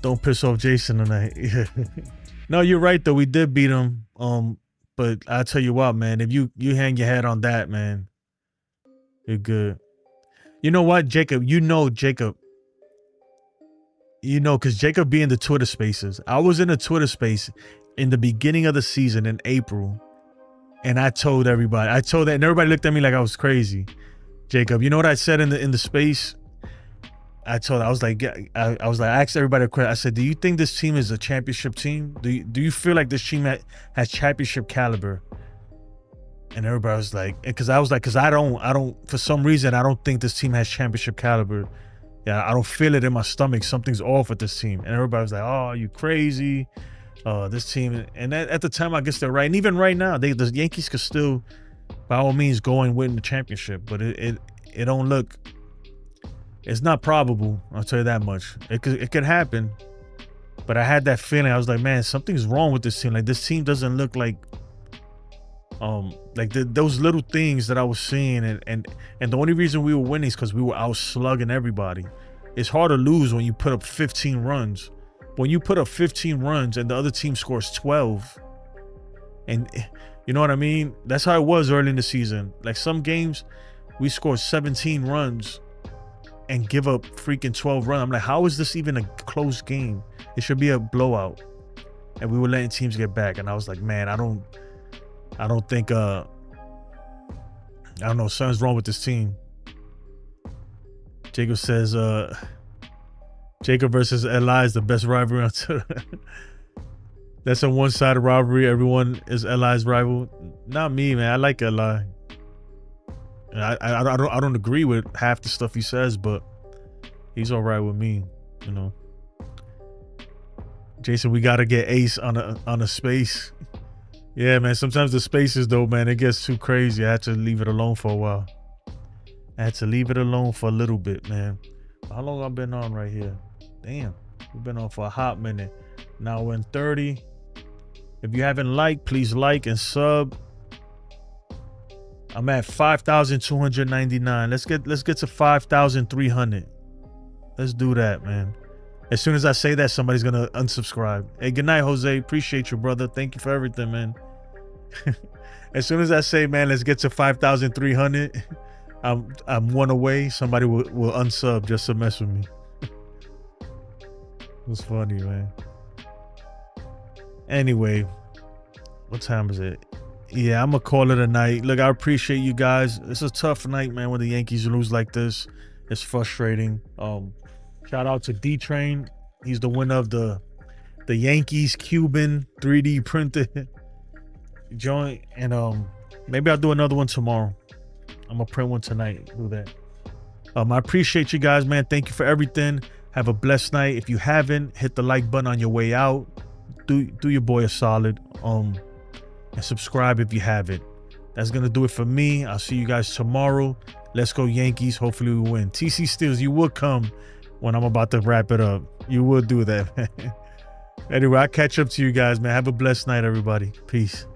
Don't piss off Jason tonight. No, you're right though. We did beat him. But I tell you what, man, if you hang your head on that, man, you're good. You know what, Jacob? Because Jacob be in the Twitter spaces. I was in a Twitter space in the beginning of the season in April, and I told everybody. And everybody looked at me like I was crazy. Jacob, you know what I said in the space? I asked everybody a question. I said, do you think this team is a championship team? Do you feel like this team has championship caliber? And everybody was like, because I don't, for some reason, I don't think this team has championship caliber. Yeah, I don't feel it in my stomach. Something's off with this team. And everybody was like, oh, are you crazy? This team. And at the time, I guess they're right. And even right now, the Yankees could still, by all means, go and win the championship. But it don't look, it's not probable. I'll tell you that much. It could happen. But I had that feeling. I was like, man, something's wrong with this team. Like, this team doesn't look like those little things that I was seeing, and the only reason we were winning is because we were out slugging everybody. It's hard to lose when you put up 15 runs. When you put up 15 runs and the other team scores 12, and you know what I mean? That's how it was early in the season. Like, some games we scored 17 runs and give up freaking 12 runs. I'm like, how is this even a close game? It should be a blowout. And we were letting teams get back, and I was like, man, I don't think I don't know, something's wrong with this team. Jacob says Jacob versus Eli is the best rivalry on Twitter. That's a one-sided rivalry. Everyone is Eli's rival. Not me, man. I like Eli. I don't agree with half the stuff he says, but He's all right with me, you know. Jason, we gotta get Ace on a space. Yeah, man. Sometimes the spaces though, man, it gets too crazy. I had to leave it alone for a while. I had to leave it alone for a little bit, man. How long I've been on right here? Damn, we've been on for a hot minute. Now we're in 30. If you haven't liked, please like and sub. I'm at 5,299. Let's get to 5,300. Let's do that, man. As soon as I say that, somebody's gonna unsubscribe. Hey, good night, Jose. Appreciate you, brother. Thank you for everything, man. As soon as I say, man, let's get to 5,300, I'm one away. Somebody will unsub just to mess with me. It was funny, man. Anyway, what time is it? Yeah, I'm gonna call it a night. Look, I appreciate you guys. It's a tough night, man, when the Yankees lose like this. It's frustrating. Shout out to D-Train. He's the winner of the Yankees Cuban 3D printed joint. And maybe I'll do another one tomorrow. I'm gonna print one tonight. Do that. I appreciate you guys, man. Thank you for everything. Have a blessed night. If you haven't, hit the like button on your way out. Do your boy a solid. And subscribe if you haven't. That's gonna do it for me. I'll see you guys tomorrow. Let's go Yankees. Hopefully we win. TC Steals, you would come when I'm about to wrap it up. You would do that, man. Anyway, I'll catch up to you guys, man. Have a blessed night, everybody. Peace.